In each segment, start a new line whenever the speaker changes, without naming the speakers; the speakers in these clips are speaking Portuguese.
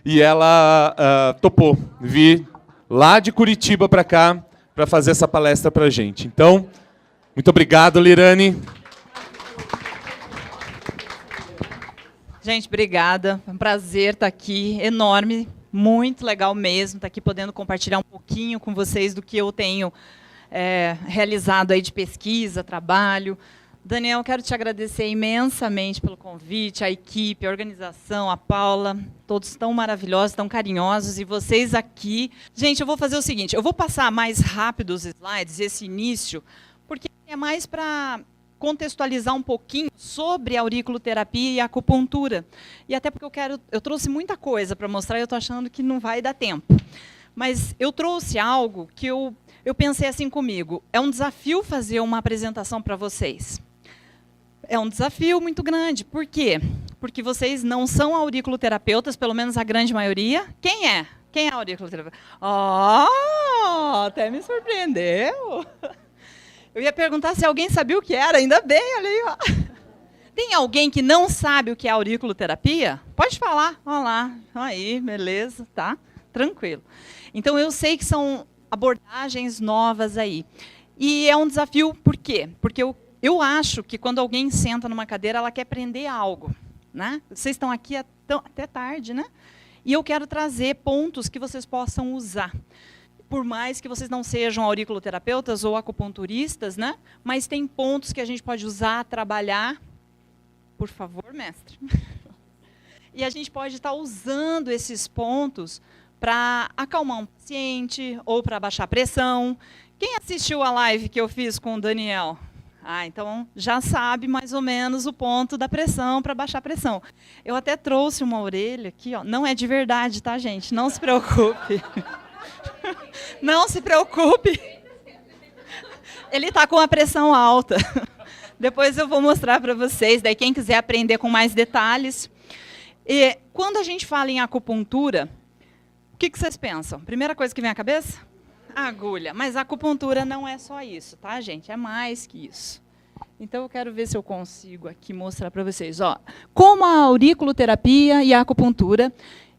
E ela topou vir lá de Curitiba para cá para fazer essa palestra para a gente. Então, muito obrigado, Lirane.
Gente, obrigada. É um prazer estar aqui, enorme, muito legal mesmo, estar aqui podendo compartilhar um pouquinho com vocês do que eu tenho realizado aí de pesquisa, trabalho. Daniel, quero te agradecer imensamente pelo convite, a equipe, a organização, a Paula, todos tão maravilhosos, tão carinhosos, e vocês aqui. Gente, eu vou fazer o seguinte, eu vou passar mais rápido os slides, esse início, porque é mais para contextualizar um pouquinho sobre a auriculoterapia e a acupuntura. E até porque eu trouxe muita coisa para mostrar e eu estou achando que não vai dar tempo. Mas eu trouxe algo que eu pensei assim comigo, é um desafio fazer uma apresentação para vocês. É um desafio muito grande. Por quê? Porque vocês não são auriculoterapeutas, pelo menos a grande maioria. Quem é? Quem é auriculoterapeuta? Até me surpreendeu. Eu ia perguntar se alguém sabia o que era, ainda bem, olha aí. Ó. Tem alguém que não sabe o que é auriculoterapia? Pode falar. Olha lá. Aí, beleza, tá? Tranquilo. Então, eu sei que são abordagens novas aí. E é um desafio, por quê? Porque eu acho que quando alguém senta numa cadeira, ela quer aprender algo. Né? Vocês estão aqui até tarde, né? E eu quero trazer pontos que vocês possam usar. Por mais que vocês não sejam auriculoterapeutas ou acupunturistas, né? Mas tem pontos que a gente pode usar, trabalhar. Por favor, mestre. E a gente pode estar usando esses pontos para acalmar um paciente ou para baixar a pressão. Quem assistiu a live que eu fiz com o Daniel? Então já sabe mais ou menos o ponto da pressão para baixar a pressão. Eu até trouxe uma orelha aqui, ó. Não é de verdade, tá, gente? Não se preocupe. Não se preocupe. Ele está com a pressão alta. Depois eu vou mostrar para vocês, daí quem quiser aprender com mais detalhes. E quando a gente fala em acupuntura, o que vocês pensam? Primeira coisa que vem à cabeça? A agulha. Mas a acupuntura não é só isso, tá, gente? É mais que isso. Então, eu quero ver se eu consigo aqui mostrar para vocês. Ó, como a auriculoterapia e a acupuntura,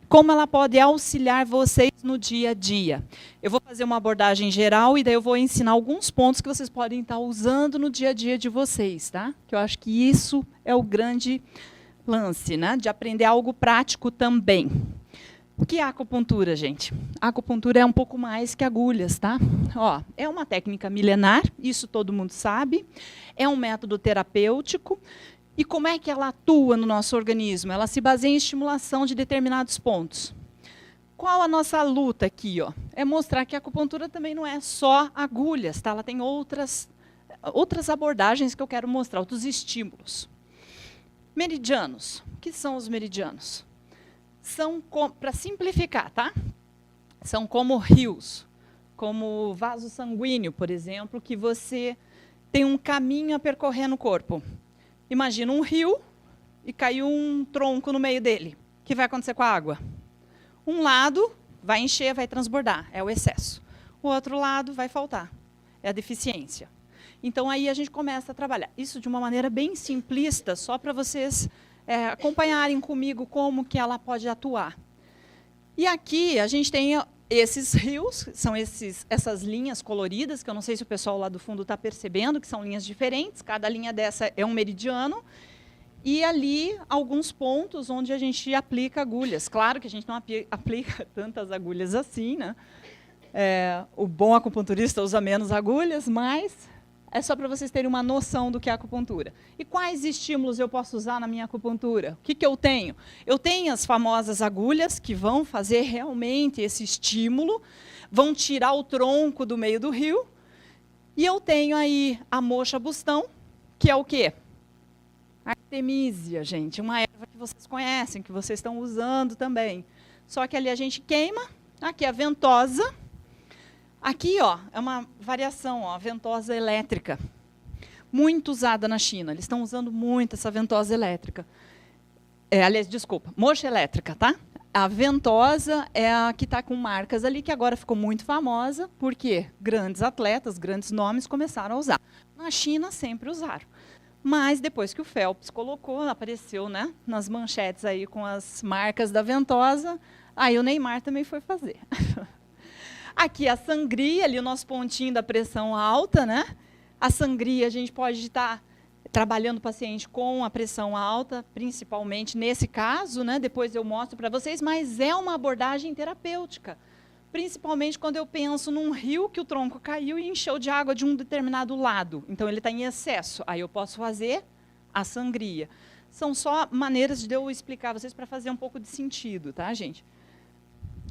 como ela pode auxiliar vocês no dia a dia. Eu vou fazer uma abordagem geral e daí eu vou ensinar alguns pontos que vocês podem estar usando no dia a dia de vocês, tá? Que eu acho que isso é o grande lance, né? De aprender algo prático também. O que é a acupuntura, gente? A acupuntura é um pouco mais que agulhas, tá? Ó, é uma técnica milenar, isso todo mundo sabe. É um método terapêutico. E como é que ela atua no nosso organismo? Ela se baseia em estimulação de determinados pontos. Qual a nossa luta aqui? Ó? É mostrar que a acupuntura também não é só agulhas, tá? Ela tem outras abordagens que eu quero mostrar, outros estímulos. Meridianos. O que são os meridianos? São, para simplificar, tá? São como rios, como vaso sanguíneo, por exemplo, que você tem um caminho a percorrer no corpo. Imagina um rio e caiu um tronco no meio dele. O que vai acontecer com a água? Um lado vai encher, vai transbordar, é o excesso. O outro lado vai faltar, é a deficiência. Então, aí a gente começa a trabalhar. Isso de uma maneira bem simplista, só para vocês acompanharem comigo como que ela pode atuar. E aqui a gente tem esses rios, são essas linhas coloridas, que eu não sei se o pessoal lá do fundo está percebendo, que são linhas diferentes, cada linha dessa é um meridiano, e ali alguns pontos onde a gente aplica agulhas. Claro que a gente não aplica tantas agulhas assim, né? O bom acupunturista usa menos agulhas, mas é só para vocês terem uma noção do que é acupuntura. E quais estímulos eu posso usar na minha acupuntura? O que eu tenho? Eu tenho as famosas agulhas que vão fazer realmente esse estímulo, vão tirar o tronco do meio do rio. E eu tenho aí a moxa-bustão, que é o quê? Artemisia, gente, uma erva que vocês conhecem, que vocês estão usando também. Só que ali a gente queima, aqui a ventosa. Aqui, ó, é uma variação, ó, a ventosa elétrica. Muito usada na China. Eles estão usando muito essa ventosa elétrica. Aliás, desculpa, moxa elétrica, tá? A ventosa é a que está com marcas ali, que agora ficou muito famosa, porque grandes atletas, grandes nomes começaram a usar. Na China sempre usaram. Mas depois que o Phelps colocou, apareceu, né, nas manchetes aí com as marcas da ventosa, Aí o Neymar também foi fazer. Aqui a sangria, ali o nosso pontinho da pressão alta, né? A sangria, a gente pode estar trabalhando o paciente com a pressão alta, principalmente nesse caso, né? Depois eu mostro para vocês, mas é uma abordagem terapêutica. Principalmente quando eu penso num rio que o tronco caiu e encheu de água de um determinado lado. Então, ele está em excesso. Aí eu posso fazer a sangria. São só maneiras de eu explicar a vocês para fazer um pouco de sentido, tá, gente?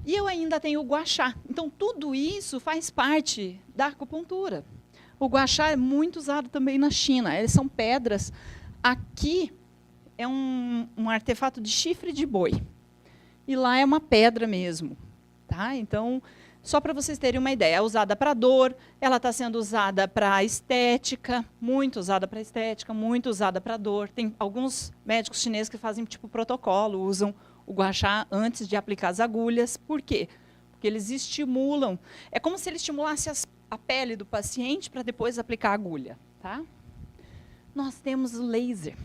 E eu ainda tenho o gua sha. Então, tudo isso faz parte da acupuntura. O gua sha é muito usado também na China. Eles são pedras. Aqui é um artefato de chifre de boi. E lá é uma pedra mesmo. Tá? Então, só para vocês terem uma ideia, é usada para dor, ela está sendo usada para estética, muito usada para estética, muito usada para dor. Tem alguns médicos chineses que fazem tipo protocolo, usam o gua sha antes de aplicar as agulhas. Por quê? Porque eles estimulam. É como se ele estimulasse a pele do paciente para depois aplicar a agulha. Tá? Nós temos o laser.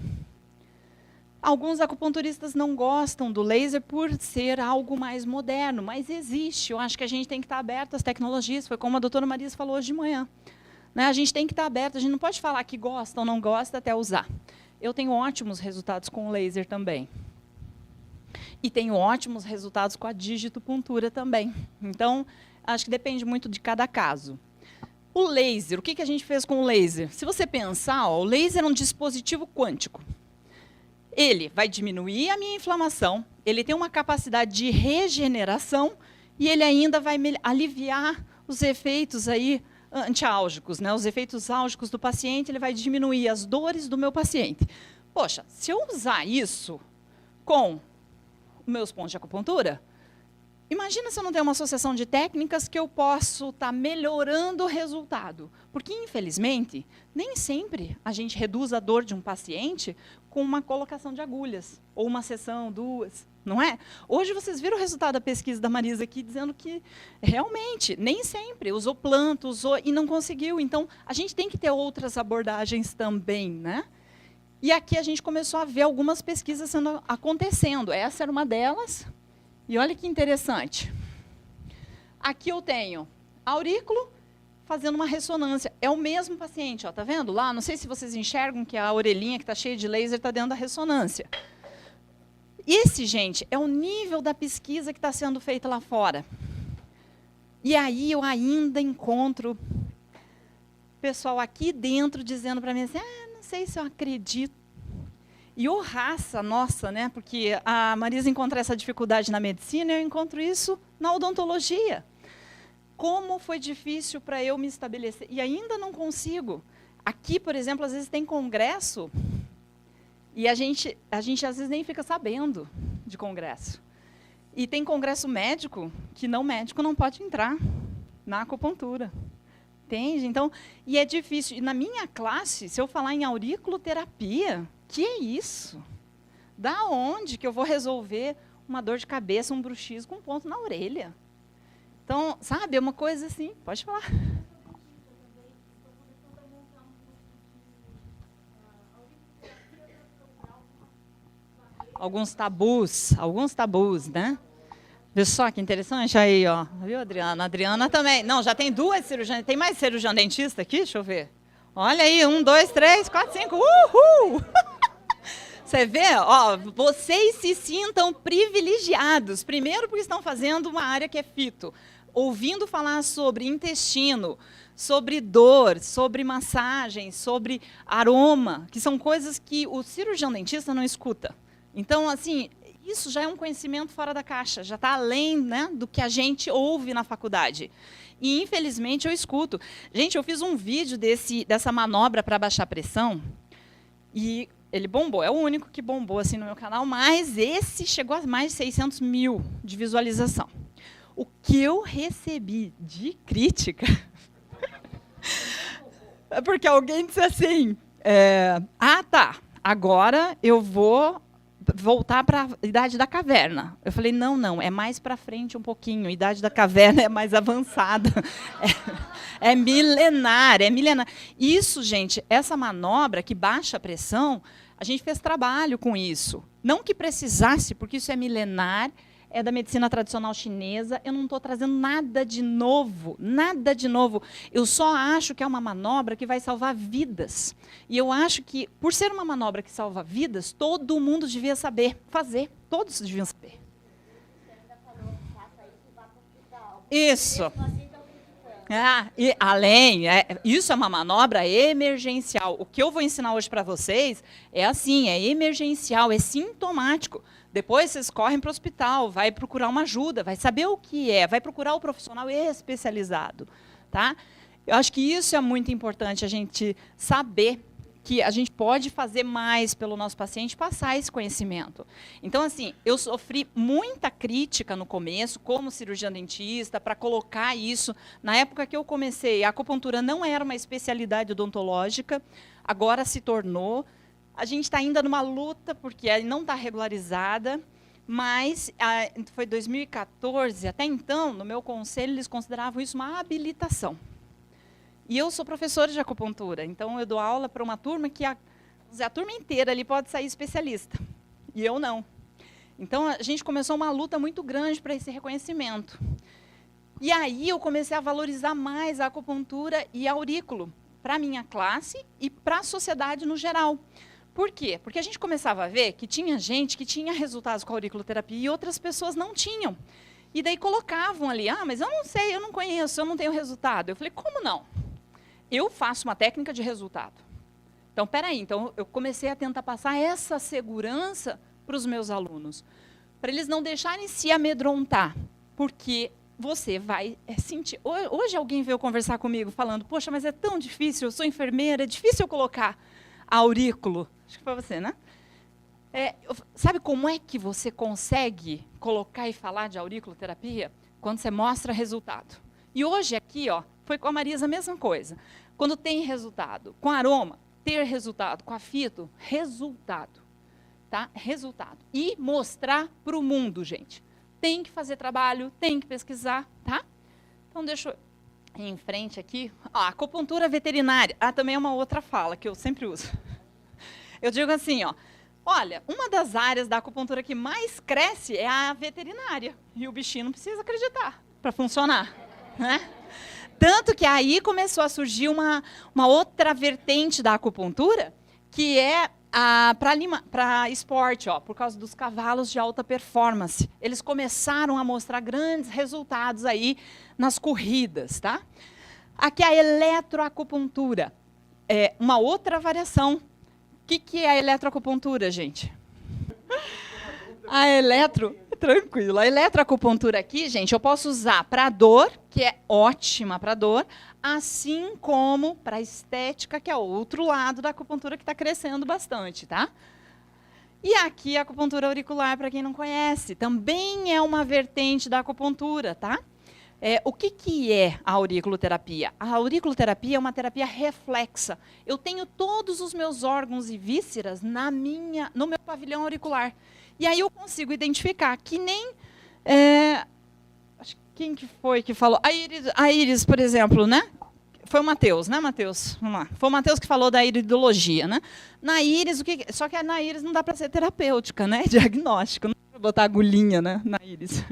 Alguns acupunturistas não gostam do laser por ser algo mais moderno, mas existe. Eu acho que a gente tem que estar aberto às tecnologias. Foi como a doutora Marisa falou hoje de manhã. Né? A gente tem que estar aberto, a gente não pode falar que gosta ou não gosta até usar. Eu tenho ótimos resultados com o laser também. E tenho ótimos resultados com a digitopuntura também. Então, acho que depende muito de cada caso. O laser, o que a gente fez com o laser? Se você pensar, ó, o laser é um dispositivo quântico. Ele vai diminuir a minha inflamação, ele tem uma capacidade de regeneração e ele ainda vai aliviar os efeitos aí antiálgicos, né? Os efeitos álgicos do paciente, ele vai diminuir as dores do meu paciente. Poxa, se eu usar isso com os meus pontos de acupuntura, imagina se eu não tenho uma associação de técnicas que eu posso estar melhorando o resultado. Porque, infelizmente, nem sempre a gente reduz a dor de um paciente com uma colocação de agulhas, ou uma sessão, duas, não é? Hoje vocês viram o resultado da pesquisa da Marisa aqui, dizendo que, realmente, nem sempre usou planta, usou e não conseguiu. Então, a gente tem que ter outras abordagens também, né? E aqui a gente começou a ver algumas pesquisas acontecendo. Essa era uma delas. E olha que interessante. Aqui eu tenho aurículo fazendo uma ressonância. É o mesmo paciente, ó, tá vendo lá? Não sei se vocês enxergam que a orelhinha que está cheia de laser está dentro da ressonância. Esse, gente, é o nível da pesquisa que está sendo feita lá fora. E aí eu ainda encontro pessoal aqui dentro dizendo para mim assim, não sei se eu acredito. E ô raça nossa, né? Porque a Marisa encontra essa dificuldade na medicina, eu encontro isso na odontologia. Como foi difícil para eu me estabelecer. E ainda não consigo. Aqui, por exemplo, às vezes tem congresso e a gente às vezes nem fica sabendo de congresso. E tem congresso médico que médico não pode entrar na acupuntura. Entende? Então, e é difícil. E na minha classe, se eu falar em auriculoterapia, que é isso? Da onde que eu vou resolver uma dor de cabeça, um bruxismo com um ponto na orelha? Então, sabe, é uma coisa assim, pode falar. Alguns tabus, né? Viu só que interessante aí, ó. Viu, Adriana? A Adriana também. Não, já tem 2 cirurgiãs. Tem mais cirurgião dentista aqui? Deixa eu ver. Olha aí, 1, 2, 3, 4, 5. Uhul! Você vê? Ó, vocês se sintam privilegiados. Primeiro porque estão fazendo uma área que é fito. Ouvindo falar sobre intestino, sobre dor, sobre massagem, sobre aroma, que são coisas que o cirurgião dentista não escuta. Então, assim, isso já é um conhecimento fora da caixa, já está além, né, do que a gente ouve na faculdade. E, infelizmente, eu escuto. Gente, eu fiz um vídeo dessa manobra para baixar a pressão e ele bombou. É o único que bombou assim no meu canal, mas esse chegou a mais de 600 mil de visualização. O que eu recebi de crítica é porque alguém disse assim, tá, agora eu vou voltar para a Idade da Caverna. Eu falei, não, é mais para frente um pouquinho, a Idade da Caverna é mais avançada, é milenar, é milenar. Isso, gente, essa manobra que baixa a pressão, a gente fez trabalho com isso. Não que precisasse, porque isso é milenar, é da medicina tradicional chinesa. Eu não estou trazendo nada de novo, nada de novo. Eu só acho que é uma manobra que vai salvar vidas. E eu acho que, por ser uma manobra que salva vidas, todo mundo devia saber fazer. Todos deviam saber. Isso. E além, isso é uma manobra emergencial. O que eu vou ensinar hoje para vocês é assim, é emergencial, é sintomático. Depois vocês correm para o hospital, vai procurar uma ajuda, vai saber o que é, vai procurar o profissional especializado. Tá? Eu acho que isso é muito importante, a gente saber que a gente pode fazer mais pelo nosso paciente, passar esse conhecimento. Então, assim, eu sofri muita crítica no começo, como cirurgiã dentista, para colocar isso. Na época que eu comecei, a acupuntura não era uma especialidade odontológica, agora se tornou. A gente está ainda numa luta, porque não está regularizada, mas foi 2014, até então, no meu conselho, eles consideravam isso uma habilitação. E eu sou professora de acupuntura, então eu dou aula para uma turma que a turma inteira ali pode sair especialista, e eu não. Então, a gente começou uma luta muito grande para esse reconhecimento. E aí eu comecei a valorizar mais a acupuntura e aurículo para a minha classe e para a sociedade no geral. Por quê? Porque a gente começava a ver que tinha gente que tinha resultados com a auriculoterapia e outras pessoas não tinham. E daí colocavam ali, mas eu não sei, eu não conheço, eu não tenho resultado. Eu falei, como não? Eu faço uma técnica de resultado. Então, peraí, eu comecei a tentar passar essa segurança para os meus alunos, para eles não deixarem se amedrontar, porque você vai sentir. Hoje alguém veio conversar comigo falando, poxa, mas é tão difícil, eu sou enfermeira, é difícil eu colocar aurículo. Acho que foi você, né? Sabe como é que você consegue colocar e falar de auriculoterapia? Quando você mostra resultado. E hoje aqui, foi com a Marisa a mesma coisa. Quando tem resultado, com aroma, ter resultado, com a fito, resultado. Tá? Resultado. E mostrar para o mundo, gente. Tem que fazer trabalho, tem que pesquisar, tá? Então, deixa eu ir em frente aqui. Acupuntura veterinária. Também é uma outra fala que eu sempre uso. Eu digo assim, olha, uma das áreas da acupuntura que mais cresce é a veterinária. E o bichinho não precisa acreditar para funcionar, né? Tanto que aí começou a surgir uma outra vertente da acupuntura, que é para esporte, por causa dos cavalos de alta performance. Eles começaram a mostrar grandes resultados aí nas corridas. Tá? Aqui a eletroacupuntura. É uma outra variação. O que é a eletroacupuntura, gente? Tranquilo. A eletroacupuntura aqui, gente, eu posso usar para dor, que é ótima para dor, assim como para estética, que é o outro lado da acupuntura que está crescendo bastante, tá? E aqui a acupuntura auricular, para quem não conhece, também é uma vertente da acupuntura, tá? O que é a auriculoterapia? A auriculoterapia é uma terapia reflexa. Eu tenho todos os meus órgãos e vísceras no meu pavilhão auricular. E aí eu consigo identificar que nem... quem que foi que falou? A Iris, por exemplo, né? Foi o Matheus, né, Matheus? Vamos lá. Foi o Matheus que falou da iridologia, né? Na Iris, só que na Iris não dá para ser terapêutica, né? Diagnóstico. Não dá para botar agulhinha, né, na Iris.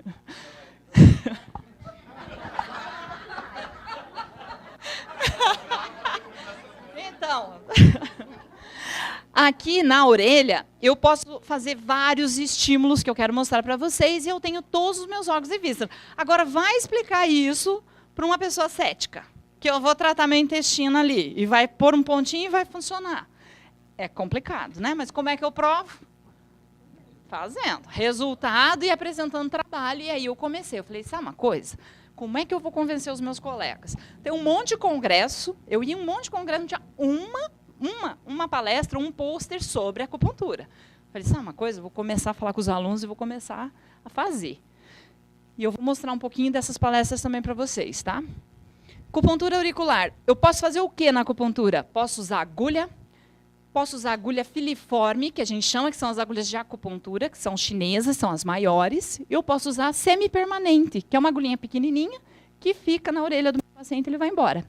Então... Aqui na orelha, eu posso fazer vários estímulos que eu quero mostrar para vocês e eu tenho todos os meus órgãos e vísceras. Agora, vai explicar isso para uma pessoa cética, que eu vou tratar meu intestino ali e vai pôr um pontinho e vai funcionar. É complicado, né? Mas como é que eu provo? Fazendo. Resultado e apresentando trabalho. E aí eu comecei. Eu falei, sabe uma coisa? Como é que eu vou convencer os meus colegas? Tem um monte de congresso. Eu ia em um monte de congresso, não tinha uma palestra, um pôster sobre acupuntura. Falei, sabe uma coisa? Eu vou começar a falar com os alunos e vou começar a fazer. E eu vou mostrar um pouquinho dessas palestras também para vocês, tá? Acupuntura auricular. Eu posso fazer o que na acupuntura? Posso usar agulha filiforme, que a gente chama, que são as agulhas de acupuntura, que são chinesas, são as maiores. Eu posso usar semipermanente, que é uma agulhinha pequenininha, que fica na orelha do meu paciente e ele vai embora.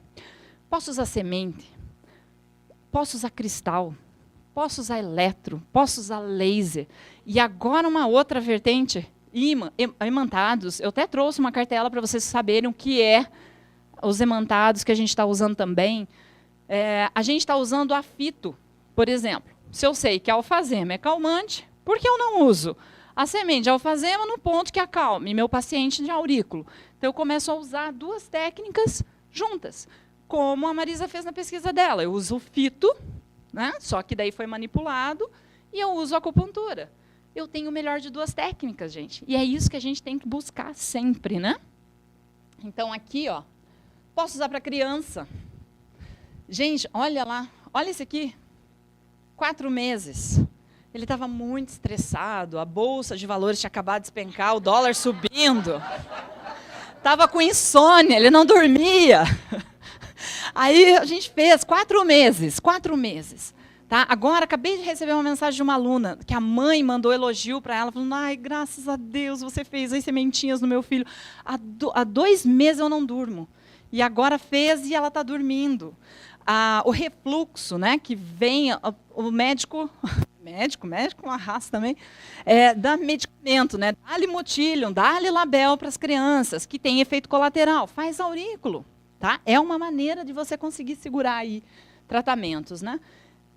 Posso usar semente. Posso usar cristal, posso usar eletro, posso usar laser. E agora uma outra vertente, Imantados, eu até trouxe uma cartela para vocês saberem o que é os imantados que a gente está usando também. A gente está usando a fito, por exemplo. Se eu sei que a alfazema é calmante, por que eu não uso a semente de alfazema no ponto que acalme meu paciente de aurículo? Então, eu começo a usar duas técnicas juntas, como a Marisa fez na pesquisa dela. Eu uso o fito, né, só que daí foi manipulado, e eu uso a acupuntura. Eu tenho o melhor de duas técnicas, gente. E é isso que a gente tem que buscar sempre, né? Então, aqui, ó, posso usar para criança. Gente, olha lá, olha esse aqui. 4 meses. Ele estava muito estressado, a bolsa de valores tinha acabado de despencar, o dólar subindo. Estava com insônia, ele não dormia. Aí a gente fez 4 meses, 4 meses. Tá? Agora, acabei de receber uma mensagem de uma aluna, que a mãe mandou elogio para ela, falando, ai, graças a Deus, você fez as sementinhas no meu filho. Há 2 meses eu não durmo. E agora fez e ela está dormindo. O refluxo, né, que vem, o médico, uma raça também, dá medicamento, né, dá-lhe Motilium, dá-lhe Label para as crianças, que tem efeito colateral, faz aurículo. Tá? É uma maneira de você conseguir segurar aí tratamentos. Né?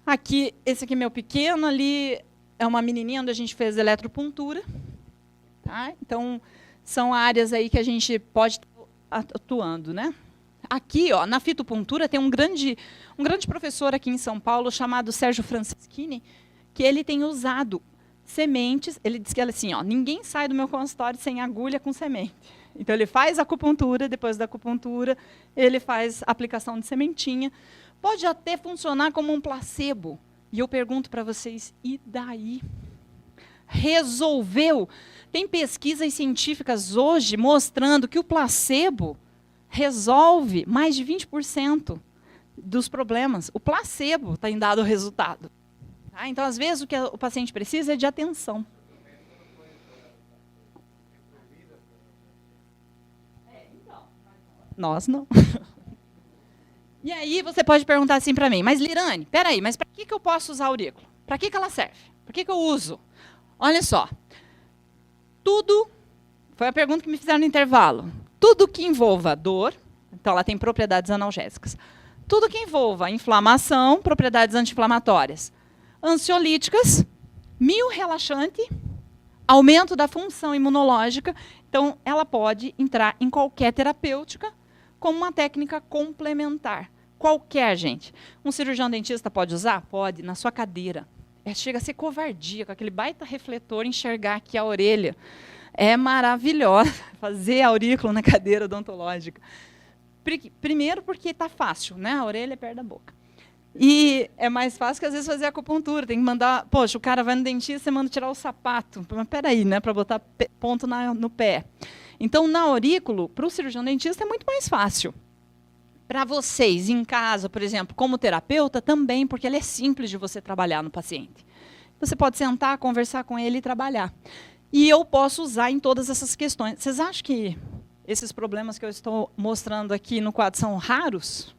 Aqui, esse aqui é meu pequeno, ali é uma menininha onde a gente fez eletropuntura. Tá? Então, são áreas aí que a gente pode estar atuando, né? Aqui, ó, na fitopuntura, tem um grande professor aqui em São Paulo, chamado Sérgio Francischini, que ele tem usado sementes. Ele diz que assim, ó, ninguém sai do meu consultório sem agulha com semente. Então, ele faz acupuntura, depois da acupuntura, ele faz aplicação de sementinha. Pode até funcionar como um placebo. E eu pergunto para vocês, e daí? Resolveu? Tem pesquisas científicas hoje mostrando que o placebo resolve mais de 20% dos problemas. O placebo tem dado resultado. Tá? Então, às vezes, o que o paciente precisa é de atenção. Então, nós não. E aí, você pode perguntar assim para mim, mas Lirane, peraí, mas para que eu posso usar aurículo? Para que ela serve? Para que eu uso? Olha só. Tudo, foi a pergunta que me fizeram no intervalo. Tudo que envolva dor, então ela tem propriedades analgésicas. Tudo que envolva inflamação, propriedades anti-inflamatórias. Ansiolíticas, miorrelaxante, aumento da função imunológica. Então, ela pode entrar em qualquer terapêutica como uma técnica complementar. Qualquer, gente. Um cirurgião dentista pode usar? Pode, na sua cadeira. Chega a ser covardia, com aquele baita refletor, enxergar aqui a orelha. É maravilhosa fazer aurículo na cadeira odontológica. Primeiro porque está fácil, né? A orelha é perto da boca. E é mais fácil que, às vezes, fazer acupuntura. Tem que mandar... Poxa, o cara vai no dentista, você manda tirar o sapato. Mas peraí, né? Para botar ponto no pé. Então, na aurículo, para o cirurgião dentista, é muito mais fácil. Para vocês, em casa, por exemplo, como terapeuta, também, porque ele é simples de você trabalhar no paciente. Você pode sentar, conversar com ele e trabalhar. E eu posso usar em todas essas questões. Vocês acham que esses problemas que eu estou mostrando aqui no quadro são raros?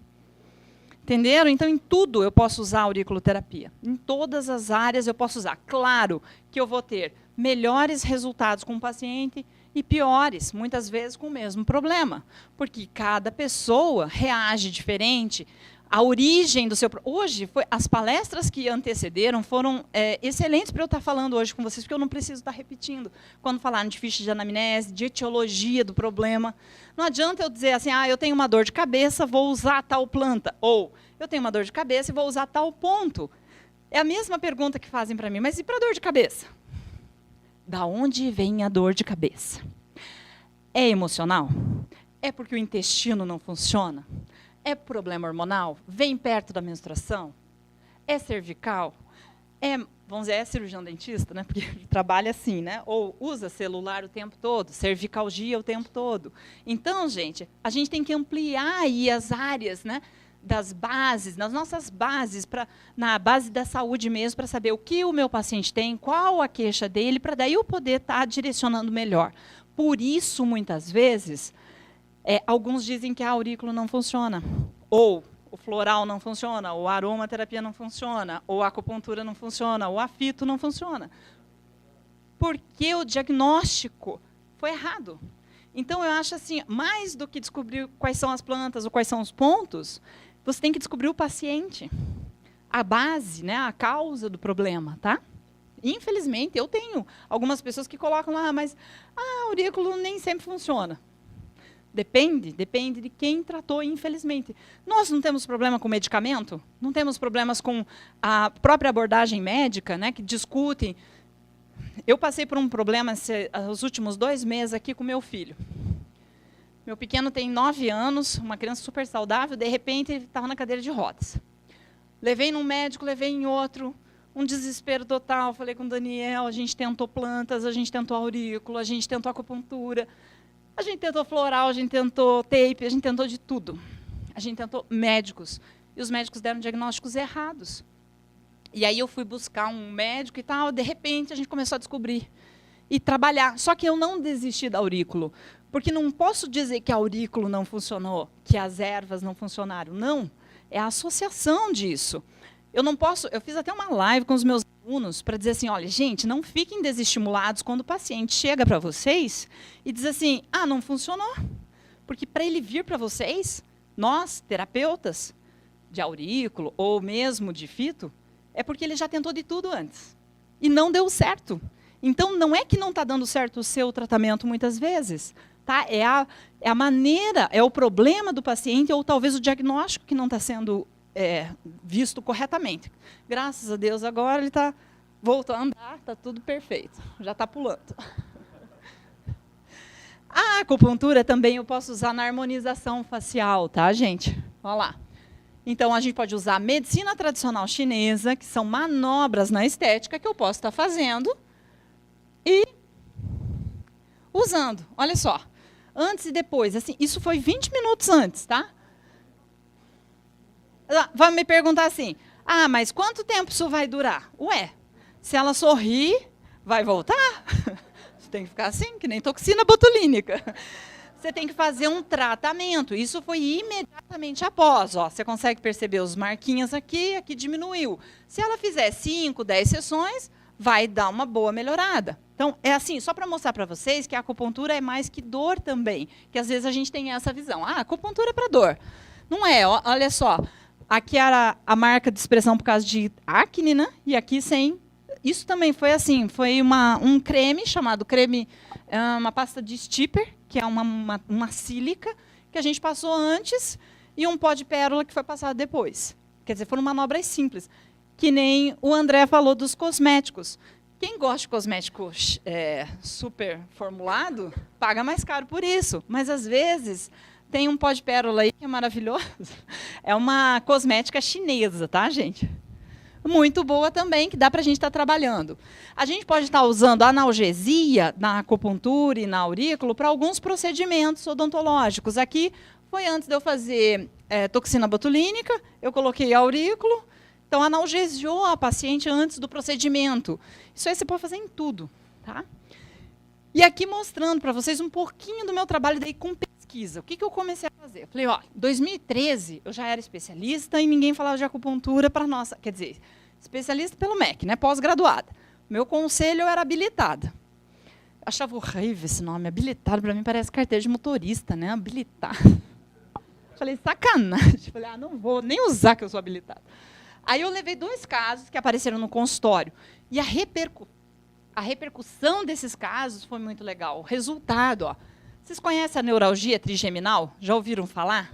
Entenderam? Então, em tudo eu posso usar a auriculoterapia. Em todas as áreas eu posso usar. Claro que eu vou ter melhores resultados com o paciente e piores, muitas vezes com o mesmo problema. Porque cada pessoa reage diferente. A origem do seu... Hoje, as palestras que antecederam foram excelentes para eu estar falando hoje com vocês, porque eu não preciso estar repetindo. Quando falaram de ficha de anamnese, de etiologia do problema. Não adianta eu dizer assim, eu tenho uma dor de cabeça, vou usar tal planta. Ou, eu tenho uma dor de cabeça e vou usar tal ponto. É a mesma pergunta que fazem para mim, mas e para dor de cabeça? Da onde vem a dor de cabeça? É emocional? É porque o intestino não funciona? É problema hormonal? Vem perto da menstruação? É cervical? Vamos dizer, é cirurgião dentista, né? Porque trabalha assim, né? Ou usa celular o tempo todo, cervicalgia o tempo todo. Então, gente, a gente tem que ampliar aí as áreas, né? Das bases, nas nossas bases, na base da saúde mesmo, para saber o que o meu paciente tem, qual a queixa dele, para daí eu poder estar direcionando melhor. Por isso, muitas vezes, alguns dizem que a aurículo não funciona, ou o floral não funciona, ou a aromaterapia não funciona, ou a acupuntura não funciona, ou a fito não funciona. porque o diagnóstico foi errado. Então, eu acho assim, mais do que descobrir quais são as plantas ou quais são os pontos, você tem que descobrir o paciente, a base, né, a causa do problema, tá? Infelizmente, eu tenho algumas pessoas que colocam lá, mas aurículo nem sempre funciona. Depende de quem tratou, infelizmente. Nós não temos problema com medicamento? Não temos problemas com a própria abordagem médica, né, que discutem. Eu passei por um problema os últimos 2 meses aqui com meu filho. Meu pequeno tem 9 anos, uma criança super saudável, de repente ele estava na cadeira de rodas. Levei num médico, levei em outro, um desespero total. Falei com o Daniel, a gente tentou plantas, a gente tentou aurículo, a gente tentou acupuntura, a gente tentou floral, a gente tentou tape, a gente tentou de tudo. A gente tentou médicos, e os médicos deram diagnósticos errados. E aí eu fui buscar um médico e tal, de repente a gente começou a descobrir e trabalhar. Só que eu não desisti da aurículo, porque não posso dizer que a aurículo não funcionou, que as ervas não funcionaram. Não, é a associação disso. Eu não posso, eu fiz até uma live com os meus alunos para dizer assim, olha, gente, não fiquem desestimulados quando o paciente chega para vocês e diz assim, não funcionou. Porque para ele vir para vocês, nós, terapeutas de aurículo ou mesmo de fito, é porque ele já tentou de tudo antes. E não deu certo. Então, não é que não está dando certo o seu tratamento muitas vezes. Tá? É a maneira, é o problema do paciente ou talvez o diagnóstico que não está sendo visto corretamente. Graças a Deus, agora ele voltou a andar, está tudo perfeito. Já está pulando. A acupuntura também eu posso usar na harmonização facial, tá, gente? Olha lá. Então, a gente pode usar a medicina tradicional chinesa, que são manobras na estética que eu posso estar fazendo e usando. Olha só, antes e depois. Assim, isso foi 20 minutos antes, tá? Vai me perguntar assim, mas quanto tempo isso vai durar? Ué, se ela sorrir, vai voltar? Você tem que ficar assim, que nem toxina botulínica. Você tem que fazer um tratamento. Isso foi imediatamente após. Ó, você consegue perceber os marquinhos aqui diminuiu. Se ela fizer 5, 10 sessões, vai dar uma boa melhorada. Então, é assim, só para mostrar para vocês que a acupuntura é mais que dor também. Que às vezes a gente tem essa visão. A acupuntura é para dor. Não é, ó, olha só. Aqui era a marca de expressão por causa de acne, né? E aqui sem. Isso também foi assim, foi um creme chamado uma pasta de Stipper, que é uma sílica, que a gente passou antes, e um pó de pérola que foi passado depois. Quer dizer, foram manobras simples. Que nem o André falou dos cosméticos. Quem gosta de cosmético super formulado, paga mais caro por isso. Mas, às vezes, tem um pó de pérola aí que é maravilhoso. É uma cosmética chinesa, tá, gente? Muito boa também, que dá para a gente estar trabalhando. A gente pode estar usando analgesia na acupuntura e na aurículo para alguns procedimentos odontológicos. Aqui foi antes de eu fazer toxina botulínica, eu coloquei aurículo, então analgesiou a paciente antes do procedimento. Isso aí você pode fazer em tudo, tá? E aqui mostrando para vocês um pouquinho do meu trabalho daí com pesquisa. O que eu comecei a fazer? Eu falei, ó, em 2013 eu já era especialista e ninguém falava de acupuntura para nossa, quer dizer, especialista pelo MEC, né, pós-graduada. Meu conselho eu era habilitada. Eu achava horrível esse nome, habilitado, para mim parece carteira de motorista, né, habilitado. Falei, sacanagem. Falei, não vou nem usar que eu sou habilitada. Aí eu levei 2 casos que apareceram no consultório e a repercussão desses casos foi muito legal. O resultado, ó. Vocês conhecem a neuralgia trigeminal? Já ouviram falar?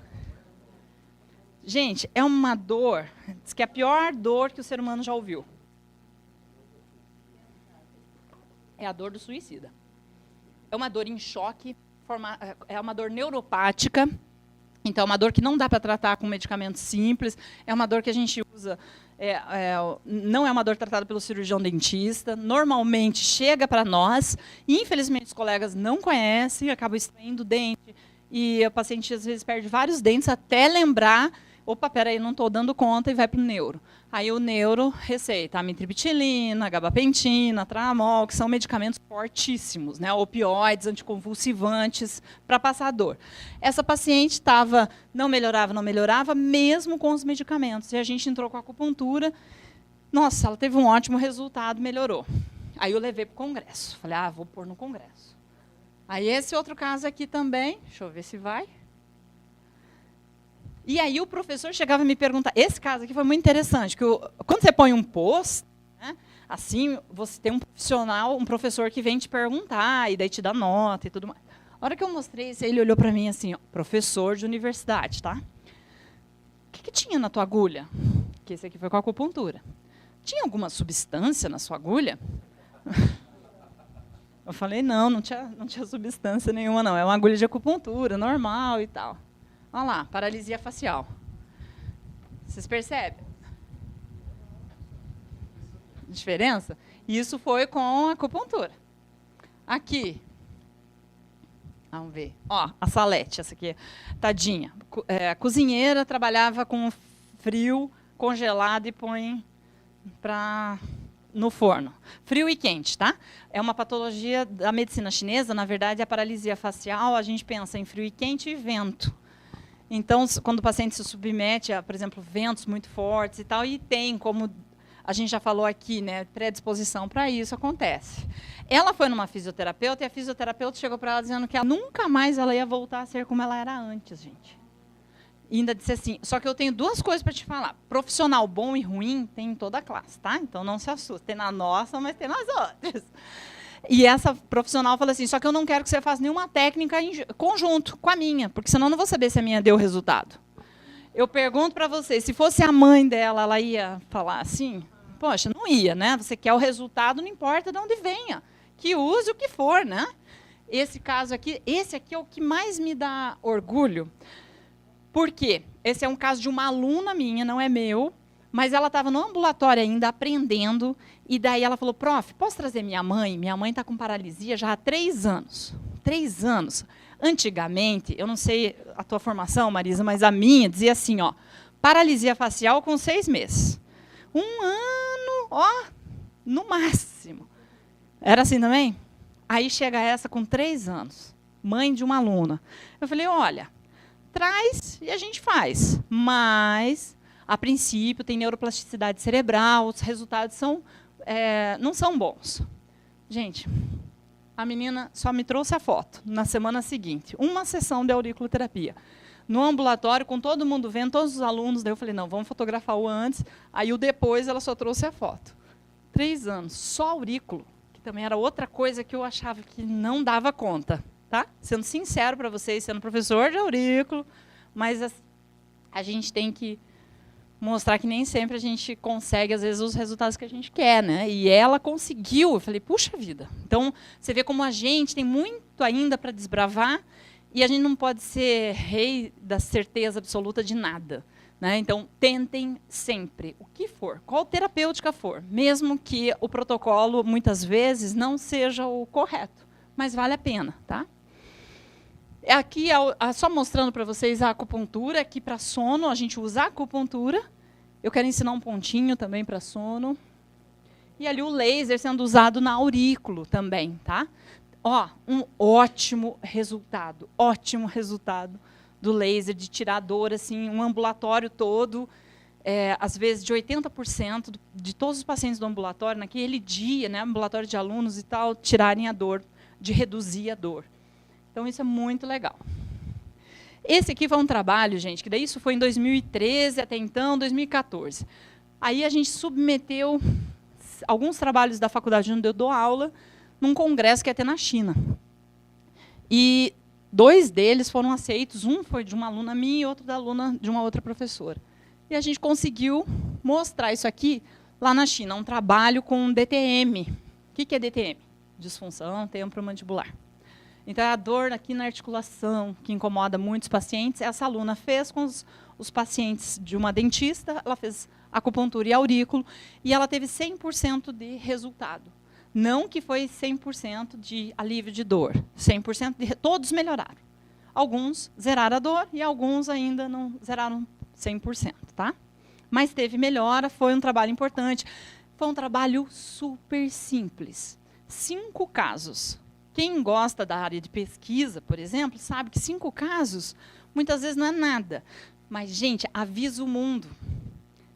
Gente, é uma dor, diz que é a pior dor que o ser humano já ouviu. É a dor do suicida. É uma dor em choque, é uma dor neuropática. Então, é uma dor que não dá para tratar com medicamentos simples, é uma dor que a gente usa, não é uma dor tratada pelo cirurgião dentista, normalmente chega para nós, e infelizmente os colegas não conhecem, acabam extraindo o dente, e o paciente às vezes perde vários dentes até lembrar, opa, peraí, não estou dando conta, e vai para o neuro. Aí o neuro receita amitriptilina, gabapentina, tramol, que são medicamentos fortíssimos, né? Opioides, anticonvulsivantes, para passar a dor. Essa paciente não melhorava, mesmo com os medicamentos. E a gente entrou com a acupuntura. Nossa, ela teve um ótimo resultado, melhorou. Aí eu levei para o congresso. Falei, vou pôr no congresso. Aí esse outro caso aqui também, deixa eu ver se vai. E aí o professor chegava a me perguntar, esse caso aqui foi muito interessante, que quando você põe um post, né, assim, você tem um profissional, um professor que vem te perguntar, e daí te dá nota e tudo mais. A hora que eu mostrei isso, ele olhou para mim assim, ó, professor de universidade, tá? O que tinha na tua agulha? Que esse aqui foi com a acupuntura. Tinha alguma substância na sua agulha? Eu falei, não tinha substância nenhuma, não. É uma agulha de acupuntura, normal e tal. Olha lá, paralisia facial. Vocês percebem? Diferença? Isso foi com a acupuntura. Aqui. Vamos ver. Ó, a Salete, essa aqui. Tadinha. Cozinheira, trabalhava com frio, congelado e põe no forno. Frio e quente, tá? É uma patologia da medicina chinesa. Na verdade, a paralisia facial, a gente pensa em frio e quente e vento. Então, quando o paciente se submete a, por exemplo, ventos muito fortes e tal, e tem, como a gente já falou aqui, né, predisposição para isso, acontece. Ela foi numa fisioterapeuta e a fisioterapeuta chegou para ela dizendo que nunca mais ela ia voltar a ser como ela era antes, gente. E ainda disse assim, só que eu tenho duas coisas para te falar. Profissional bom e ruim tem em toda a classe, tá? Então não se assuste. Tem na nossa, mas tem nas outras. E essa profissional falou assim, só que eu não quero que você faça nenhuma técnica em conjunto com a minha, porque senão eu não vou saber se a minha deu resultado. Eu pergunto para vocês, se fosse a mãe dela, ela ia falar assim? Poxa, não ia, né? Você quer o resultado, não importa de onde venha. Que use o que for, né? Esse caso aqui, esse aqui é o que mais me dá orgulho. Por quê? Esse é um caso de uma aluna minha, não é meu, mas ela estava no ambulatório ainda, aprendendo, e daí ela falou, prof, posso trazer minha mãe? Minha mãe está com paralisia já há 3 anos. 3 anos. Antigamente, eu não sei a tua formação, Marisa, mas a minha dizia assim, ó, paralisia facial com 6 meses. 1 ano, ó, no máximo. Era assim também? Aí chega essa com 3 anos, mãe de uma aluna. Eu falei, olha, traz e a gente faz, mas, a princípio, tem neuroplasticidade cerebral, os resultados não são bons. Gente, a menina só me trouxe a foto, na semana seguinte, uma sessão de auriculoterapia. No ambulatório, com todo mundo vendo, todos os alunos, daí eu falei, não, vamos fotografar o antes, aí o depois ela só trouxe a foto. 3 anos, só aurículo, que também era outra coisa que eu achava que não dava conta. Tá? Sendo sincero para vocês, sendo professor de aurículo, mas a gente tem que mostrar que nem sempre a gente consegue, às vezes, os resultados que a gente quer, né? E ela conseguiu. Eu falei, puxa vida. Então, você vê como a gente tem muito ainda para desbravar e a gente não pode ser rei da certeza absoluta de nada. Né? Então, tentem sempre, o que for, qual terapêutica for, mesmo que o protocolo, muitas vezes, não seja o correto, mas vale a pena, tá? Aqui, só mostrando para vocês a acupuntura, aqui para sono, a gente usa a acupuntura. Eu quero ensinar um pontinho também para sono. E ali o laser sendo usado na aurículo também, tá? Ó, um ótimo resultado do laser, de tirar a dor, assim, um ambulatório todo, às vezes de 80% de todos os pacientes do ambulatório, naquele dia, né, ambulatório de alunos e tal, tirarem a dor, de reduzir a dor. Então, isso é muito legal. Esse aqui foi um trabalho, gente, que daí isso foi em 2013, até então, 2014. Aí a gente submeteu alguns trabalhos da faculdade onde eu dou aula, num congresso que ia ter na China. E 2 deles foram aceitos, um foi de uma aluna minha e outro da aluna de uma outra professora. E a gente conseguiu mostrar isso aqui lá na China, um trabalho com DTM. O que é DTM? Disfunção temporomandibular. Então, a dor aqui na articulação, que incomoda muitos pacientes, essa aluna fez com os pacientes de uma dentista, ela fez acupuntura e aurículo, e ela teve 100% de resultado. Não que foi 100% de alívio de dor, 100% todos melhoraram. Alguns zeraram a dor e alguns ainda não zeraram 100%, tá? Mas teve melhora, foi um trabalho importante. Foi um trabalho super simples. 5 casos. Quem gosta da área de pesquisa, por exemplo, sabe que 5 casos, muitas vezes não é nada. Mas, gente, avisa o mundo.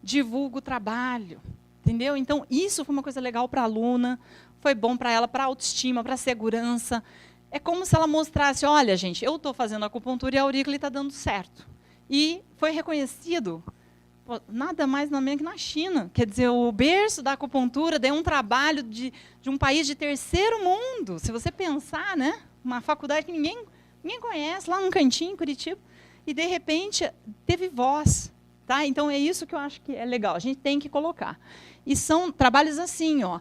Divulga o trabalho. Entendeu? Então, isso foi uma coisa legal para a aluna, foi bom para ela, para a autoestima, para a segurança. É como se ela mostrasse, olha, gente, eu estou fazendo acupuntura e a aurícula está dando certo. E foi reconhecido, nada mais nada menos que na China. Quer dizer, o berço da acupuntura deu um trabalho de um país de terceiro mundo. Se você pensar, né, uma faculdade que ninguém conhece, lá num cantinho em Curitiba, e, de repente, teve voz. Tá? Então, é isso que eu acho que é legal. A gente tem que colocar. E são trabalhos assim, ó.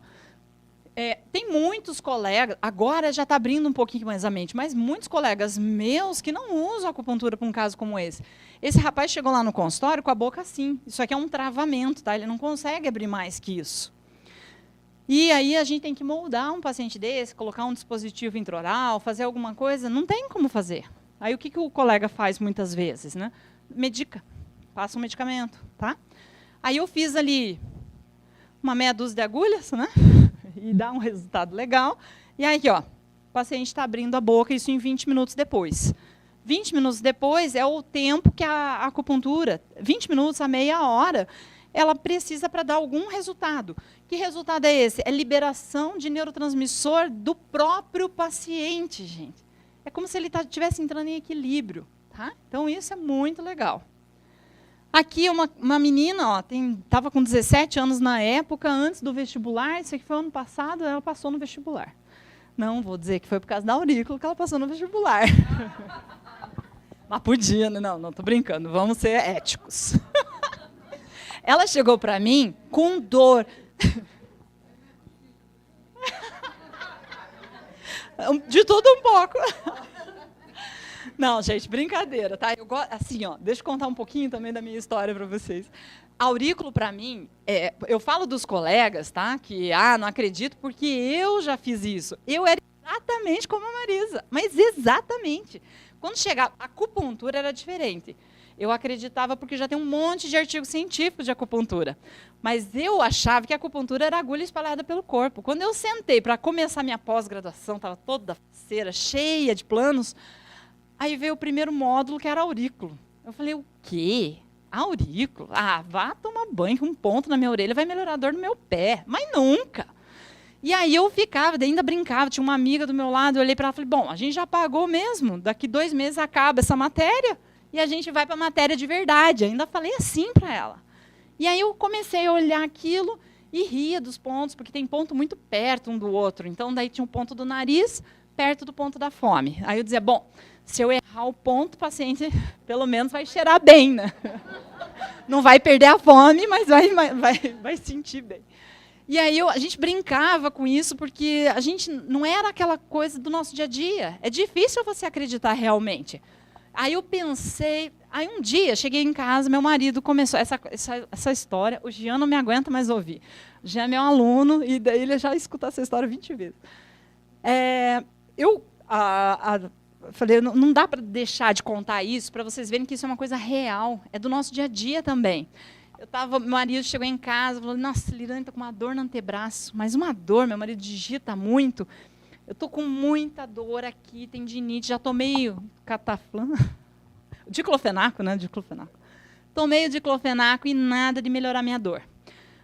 Tem muitos colegas, agora já está abrindo um pouquinho mais a mente, mas muitos colegas meus que não usam acupuntura para um caso como esse. Esse rapaz chegou lá no consultório com a boca assim. Isso aqui é um travamento, tá? Ele não consegue abrir mais que isso. E aí a gente tem que moldar um paciente desse, colocar um dispositivo intraoral, fazer alguma coisa. Não tem como fazer. Aí o que o colega faz muitas vezes? Né? Medica. Passa um medicamento. Tá? Aí eu fiz ali uma meia dúzia de agulhas, né? E dá um resultado legal. E aí, ó, o paciente está abrindo a boca, isso em 20 minutos depois. 20 minutos depois é o tempo que a acupuntura, 20 minutos a meia hora, ela precisa para dar algum resultado. Que resultado é esse? É liberação de neurotransmissor do próprio paciente, gente. É como se ele estivesse entrando em equilíbrio. Tá? Então, isso é muito legal. Aqui, uma menina, estava com 17 anos na época, antes do vestibular, isso aqui foi ano passado, ela passou no vestibular. Não vou dizer que foi por causa da aurícula que ela passou no vestibular. Mas podia, né? Não estou brincando, vamos ser éticos. Ela chegou para mim com dor. De tudo um pouco. Não, gente, brincadeira, tá? Eu gosto, assim, ó, deixa eu contar um pouquinho também da minha história para vocês. Aurículo, para mim, eu falo dos colegas, tá? Que, não acredito, porque eu já fiz isso. Eu era exatamente como a Marisa, mas exatamente. Quando chegava, a acupuntura era diferente. Eu acreditava porque já tem um monte de artigos científicos de acupuntura. Mas eu achava que a acupuntura era agulha espalhada pelo corpo. Quando eu sentei para começar minha pós-graduação, estava toda faceira, cheia de planos. Aí veio o primeiro módulo, que era aurículo. Eu falei, o quê? Aurículo? Vá tomar banho com um ponto na minha orelha, vai melhorar a dor no meu pé. Mas nunca. E aí eu ficava, ainda brincava, tinha uma amiga do meu lado, eu olhei para ela e falei, bom, a gente já pagou mesmo, daqui 2 meses acaba essa matéria e a gente vai para a matéria de verdade. Ainda falei assim para ela. E aí eu comecei a olhar aquilo e ria dos pontos, porque tem ponto muito perto um do outro. Então, daí tinha um ponto do nariz, perto do ponto da fome. Aí eu dizia, bom, se eu errar o ponto, o paciente pelo menos vai cheirar bem, né? Não vai perder a fome, mas vai sentir bem. E aí a gente brincava com isso, porque a gente não era aquela coisa do nosso dia a dia. É difícil você acreditar realmente. Aí eu pensei, aí um dia cheguei em casa, meu marido começou essa história, o Jean não me aguenta mais ouvir. O Jean é meu aluno, e daí ele já escuta essa história 20 vezes. Eu falei, não dá para deixar de contar isso, para vocês verem que isso é uma coisa real, é do nosso dia a dia também. Meu marido chegou em casa, falou, nossa, Lirane está com uma dor no antebraço, mas uma dor, meu marido digita muito, eu estou com muita dor aqui, tendinite, já tomei cataflã, diclofenaco, né, diclofenaco. Tomei o diclofenaco e nada de melhorar minha dor.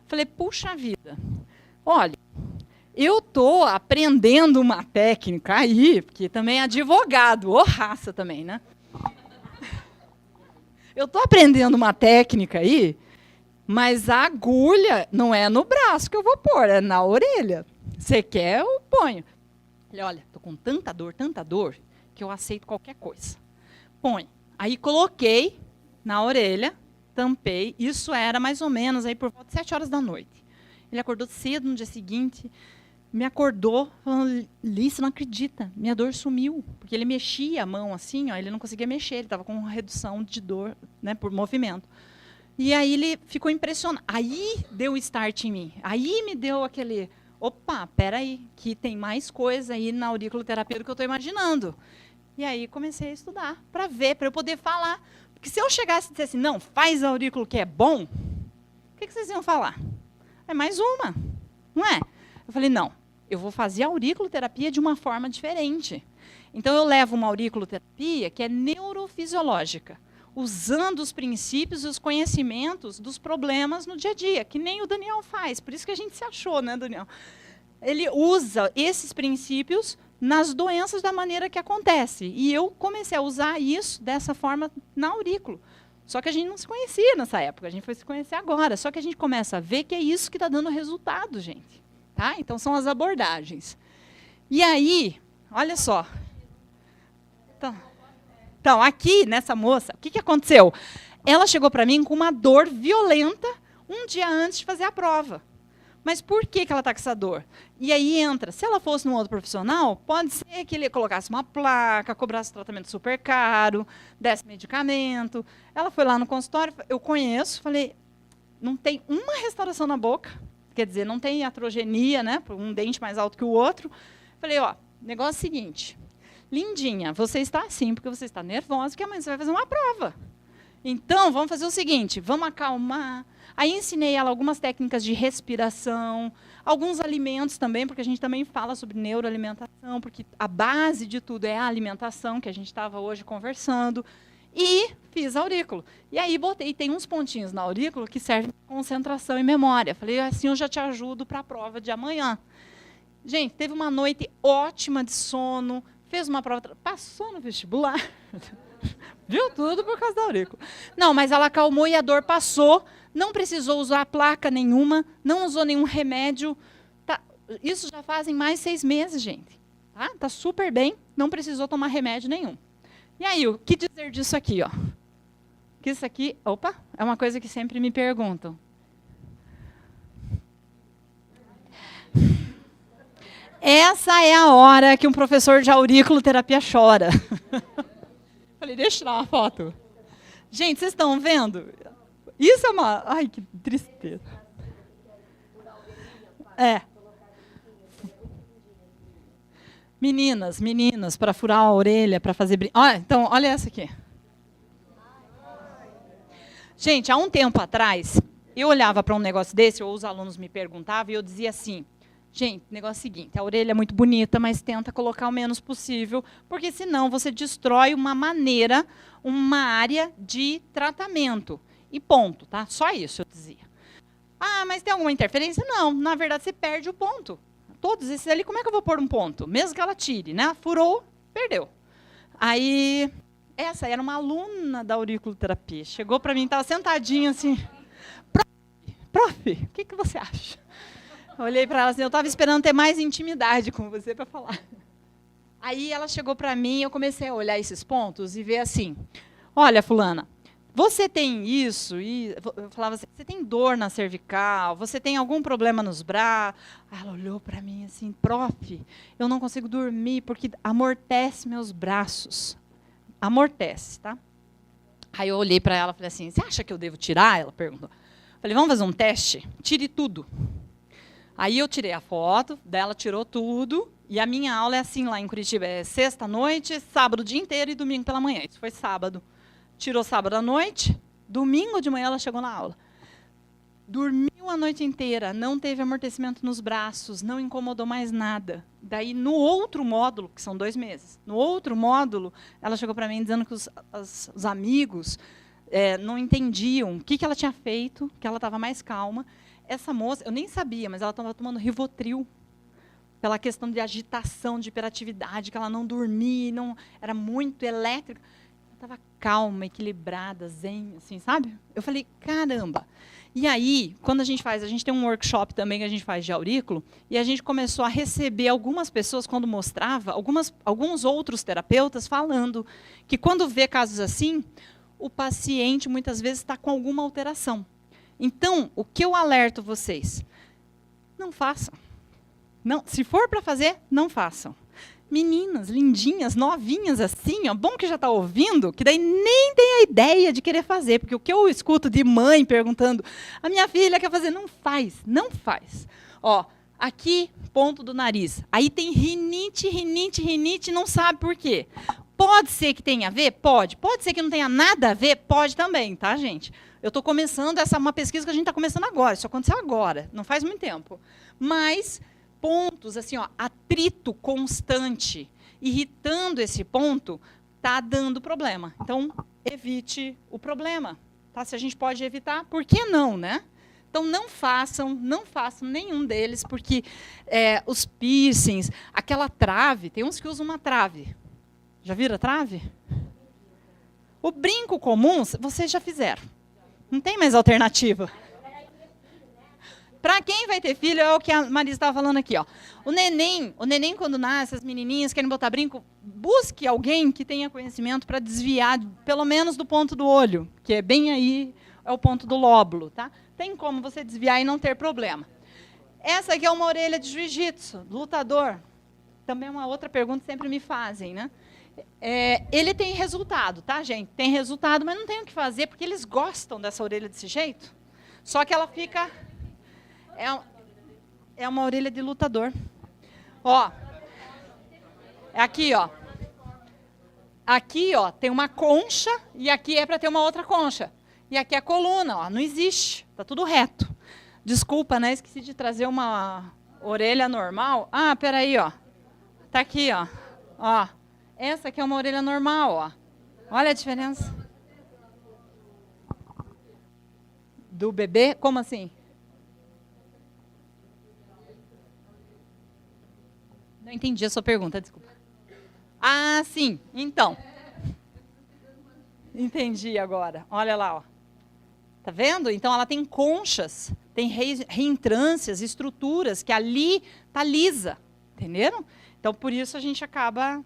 Falei, puxa vida, olha, eu estou aprendendo uma técnica aí, porque também é advogado, ou raça também, né? Eu estou aprendendo uma técnica aí, mas a agulha não é no braço que eu vou pôr, é na orelha. Você quer, eu ponho. Falei, olha, estou com tanta dor, que eu aceito qualquer coisa. Põe. Aí coloquei na orelha, tampei, isso era mais ou menos aí por volta de 7 horas da noite. Ele acordou cedo no dia seguinte, me acordou, falando, Li, você não acredita, minha dor sumiu. Porque ele mexia a mão assim, ele não conseguia mexer, ele estava com redução de dor, né, por movimento. E aí ele ficou impressionado. Aí deu start em mim. Aí me deu aquele, opa, peraí, que tem mais coisa aí na auriculoterapia do que eu estou imaginando. E aí comecei a estudar, para ver, para eu poder falar. Porque se eu chegasse e dissesse assim, não, faz aurículo que é bom, o que vocês iam falar? É mais uma, não é? Eu falei, não, eu vou fazer a auriculoterapia de uma forma diferente. Então, eu levo uma auriculoterapia que é neurofisiológica, usando os princípios e os conhecimentos dos problemas no dia a dia, que nem o Daniel faz. Por isso que a gente se achou, né, Daniel? ele usa esses princípios nas doenças da maneira que acontece. E eu comecei a usar isso dessa forma na aurículo. Só que a gente não se conhecia nessa época, a gente foi se conhecer agora. Só que a gente começa a ver que é isso que está dando resultado, gente. Tá? Então, são as abordagens. E aí, olha só. Então, aqui, nessa moça, o que aconteceu? Ela chegou para mim com uma dor violenta um dia antes de fazer a prova. Mas por que ela está com essa dor? E aí entra, se ela fosse num outro profissional, pode ser que ele colocasse uma placa, cobrasse tratamento super caro, desse medicamento. Ela foi lá no consultório, eu conheço, falei, não tem uma restauração na boca, quer dizer, não tem atrogenia, né, um dente mais alto que o outro. Falei, ó, negócio é o seguinte, lindinha, você está assim porque você está nervosa, porque amanhã você vai fazer uma prova. Então, vamos fazer o seguinte, vamos acalmar. Aí ensinei ela algumas técnicas de respiração, alguns alimentos também, porque a gente também fala sobre neuroalimentação, porque a base de tudo é a alimentação, que a gente estava hoje conversando. E fiz aurículo. E aí botei, tem uns pontinhos na aurículo que servem para concentração e memória. Falei, assim eu já te ajudo para a prova de amanhã. Gente, teve uma noite ótima de sono, fez uma prova, passou no vestibular. Viu tudo por causa da aurícula. Não, mas ela acalmou e a dor passou, não precisou usar placa nenhuma, não usou nenhum remédio. Tá, isso já fazem mais de 6 meses, gente. Tá super bem, não precisou tomar remédio nenhum. E aí, o que dizer disso aqui? Ó? Que isso aqui, opa, é uma coisa que sempre me perguntam. Essa é a hora que um professor de auriculoterapia chora. Falei, deixa eu tirar uma foto. Gente, vocês estão vendo? Isso é uma... Ai, que tristeza. É. Meninas, para furar a orelha, para fazer... então, olha essa aqui. Gente, há um tempo atrás, eu olhava para um negócio desse, ou os alunos me perguntavam, e eu dizia assim... Gente, o negócio é o seguinte, a orelha é muito bonita, mas tenta colocar o menos possível, porque senão você destrói uma maneira, uma área de tratamento. E ponto, tá? Só isso eu dizia. Ah, mas tem alguma interferência? Não, na verdade você perde o ponto. Todos esses ali, como é que eu vou pôr um ponto? Mesmo que ela tire, né? Furou, perdeu. Aí, essa era uma aluna da auriculoterapia. Chegou para mim, estava sentadinha assim. Prof, o que você acha? Olhei para ela assim, eu estava esperando ter mais intimidade com você para falar. Aí ela chegou para mim, eu comecei a olhar esses pontos e ver assim, olha, fulana, você tem isso, e eu falava assim, você tem dor na cervical, você tem algum problema nos braços? Aí ela olhou para mim assim, prof, eu não consigo dormir porque amortece meus braços. Amortece, tá? Aí eu olhei para ela e falei assim, você acha que eu devo tirar? Ela perguntou. Falei, vamos fazer um teste? Tire tudo. Aí eu tirei a foto, dela tirou tudo, e a minha aula é assim lá em Curitiba, é sexta-noite, sábado o dia inteiro e domingo pela manhã. Isso foi sábado. Tirou sábado à noite, domingo de manhã ela chegou na aula. Dormiu a noite inteira, não teve amortecimento nos braços, não incomodou mais nada. Daí, no outro módulo, que são 2 meses, no outro módulo, ela chegou para mim dizendo que os amigos não entendiam o que ela tinha feito, que ela estava mais calma. Essa moça, eu nem sabia, mas ela estava tomando Rivotril, pela questão de agitação, de hiperatividade, que ela não dormia, era muito elétrica. Ela estava calma, equilibrada, zen, assim, sabe? Eu falei, caramba. E aí, quando a gente tem um workshop também que a gente faz de aurículo, e a gente começou a receber algumas pessoas, quando mostrava, alguns outros terapeutas falando que quando vê casos assim, o paciente muitas vezes está com alguma alteração. Então, o que eu alerto vocês? Não façam. Não, se for para fazer, não façam. Meninas, lindinhas, novinhas assim, ó, bom que já está ouvindo, que daí nem tem a ideia de querer fazer, porque o que eu escuto de mãe perguntando, a minha filha quer fazer, não faz, não faz. Ó, aqui, ponto do nariz. Aí tem rinite, não sabe por quê. Pode ser que tenha a ver? Pode. Pode ser que não tenha nada a ver? Pode também, tá, gente? Eu estou começando, essa é uma pesquisa que a gente está começando agora, isso aconteceu agora, não faz muito tempo. Mas pontos, assim, ó, atrito constante, irritando esse ponto, está dando problema. Então, evite o problema. Tá? Se a gente pode evitar, por que não, né? Então, não façam nenhum deles, porque os piercings, aquela trave, tem uns que usam uma trave. Já viram a trave? O brinco comum, vocês já fizeram. Não tem mais alternativa. Para quem vai ter filho, é o que a Marisa estava falando aqui. Ó. O neném, quando nasce, as menininhas querem botar brinco, busque alguém que tenha conhecimento para desviar, pelo menos do ponto do olho, que é bem aí, é o ponto do lóbulo. Tá? Tem como você desviar e não ter problema. Essa aqui é uma orelha de jiu-jitsu, lutador. Também é uma outra pergunta que sempre me fazem, né? Ele tem resultado, tá, gente? Tem resultado, mas não tem o que fazer, porque eles gostam dessa orelha desse jeito. Só que ela fica... É uma orelha de lutador. Ó. Aqui, ó. Aqui, ó, tem uma concha e aqui é para ter uma outra concha. E aqui é a coluna, ó, não existe. Tá tudo reto. Desculpa, né? Esqueci de trazer uma orelha normal. Ah, peraí, ó. Tá aqui, ó. Ó. Essa aqui é uma orelha normal, ó. Olha a diferença. Do bebê? Como assim? Não entendi a sua pergunta, desculpa. Ah, sim. Então. Entendi agora. Olha lá, ó. Tá vendo? Então, ela tem conchas, tem reentrâncias, estruturas, que ali tá lisa. Entenderam? Então, por isso a gente acaba...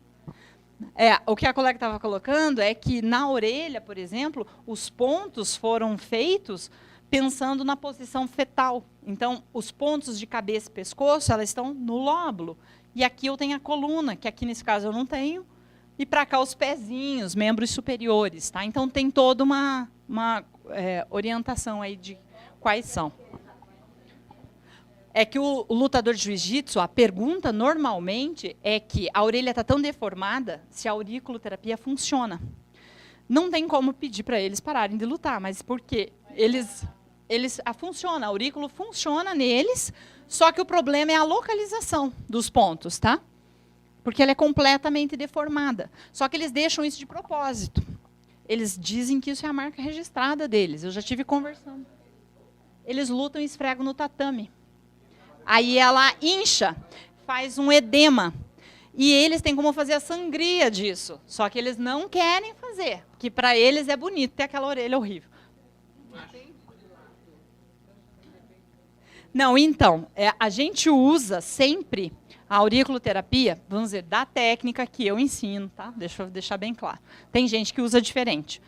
o que a colega estava colocando é que na orelha, por exemplo, os pontos foram feitos pensando na posição fetal. Então, os pontos de cabeça e pescoço, elas estão no lóbulo. E aqui eu tenho a coluna, que aqui nesse caso eu não tenho. E para cá os pezinhos, membros superiores. Tá? Então, tem toda uma orientação aí de quais são. É que o lutador de jiu-jitsu, a pergunta normalmente é que a orelha está tão deformada se a auriculoterapia funciona. Não tem como pedir para eles pararem de lutar, mas porque funciona, a aurículo funciona neles, só que o problema é a localização dos pontos, tá? Porque ela é completamente deformada. Só que eles deixam isso de propósito. Eles dizem que isso é a marca registrada deles. Eu já estive conversando. Eles lutam e esfregam no tatame. Aí ela incha, faz um edema. E eles têm como fazer a sangria disso. Só que eles não querem fazer, porque para eles é bonito ter aquela orelha horrível. Não, então, a gente usa sempre a auriculoterapia, vamos dizer, da técnica que eu ensino, tá? Deixa eu deixar bem claro. Tem gente que usa diferente.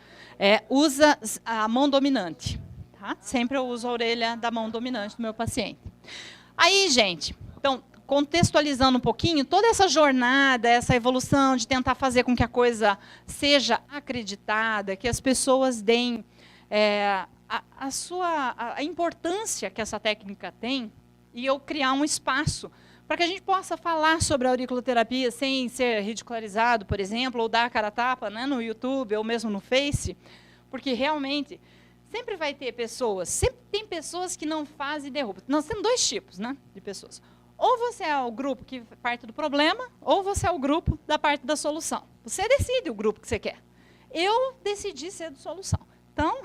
Usa a mão dominante. Tá? Sempre eu uso a orelha da mão dominante do meu paciente. Aí, gente, então, contextualizando um pouquinho, toda essa jornada, essa evolução de tentar fazer com que a coisa seja acreditada, que as pessoas deem a importância que essa técnica tem, e eu criar um espaço para que a gente possa falar sobre a auriculoterapia sem ser ridicularizado, por exemplo, ou dar a cara a tapa, né, no YouTube ou mesmo no Face, porque realmente... Sempre vai ter pessoas, sempre tem pessoas que não fazem e derrubam. Nós temos dois tipos, né, de pessoas. Ou você é o grupo que parte do problema, ou você é o grupo da parte da solução. Você decide o grupo que você quer. Eu decidi ser de solução. Então,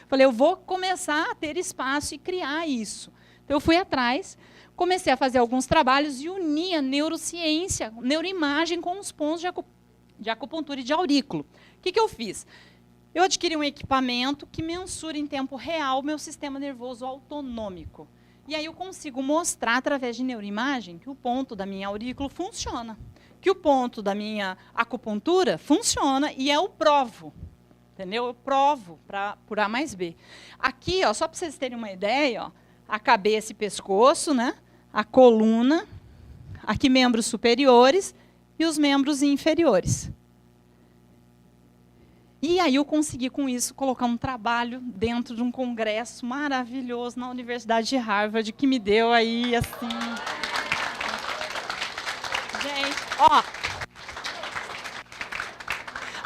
falei, eu vou começar a ter espaço e criar isso. Então, eu fui atrás, comecei a fazer alguns trabalhos e uni a neurociência, neuroimagem com os pontos de acupuntura e de aurículo. O que eu fiz? Eu adquiri um equipamento que mensura em tempo real o meu sistema nervoso autonômico. E aí eu consigo mostrar, através de neuroimagem, que o ponto da minha aurícula funciona. Que o ponto da minha acupuntura funciona e eu provo. Entendeu? Eu provo por A mais B. Aqui, ó, só para vocês terem uma ideia, ó, a cabeça e pescoço, né? A coluna, aqui membros superiores e os membros inferiores. E aí eu consegui, com isso, colocar um trabalho dentro de um congresso maravilhoso na Universidade de Harvard, que me deu aí, assim... Gente,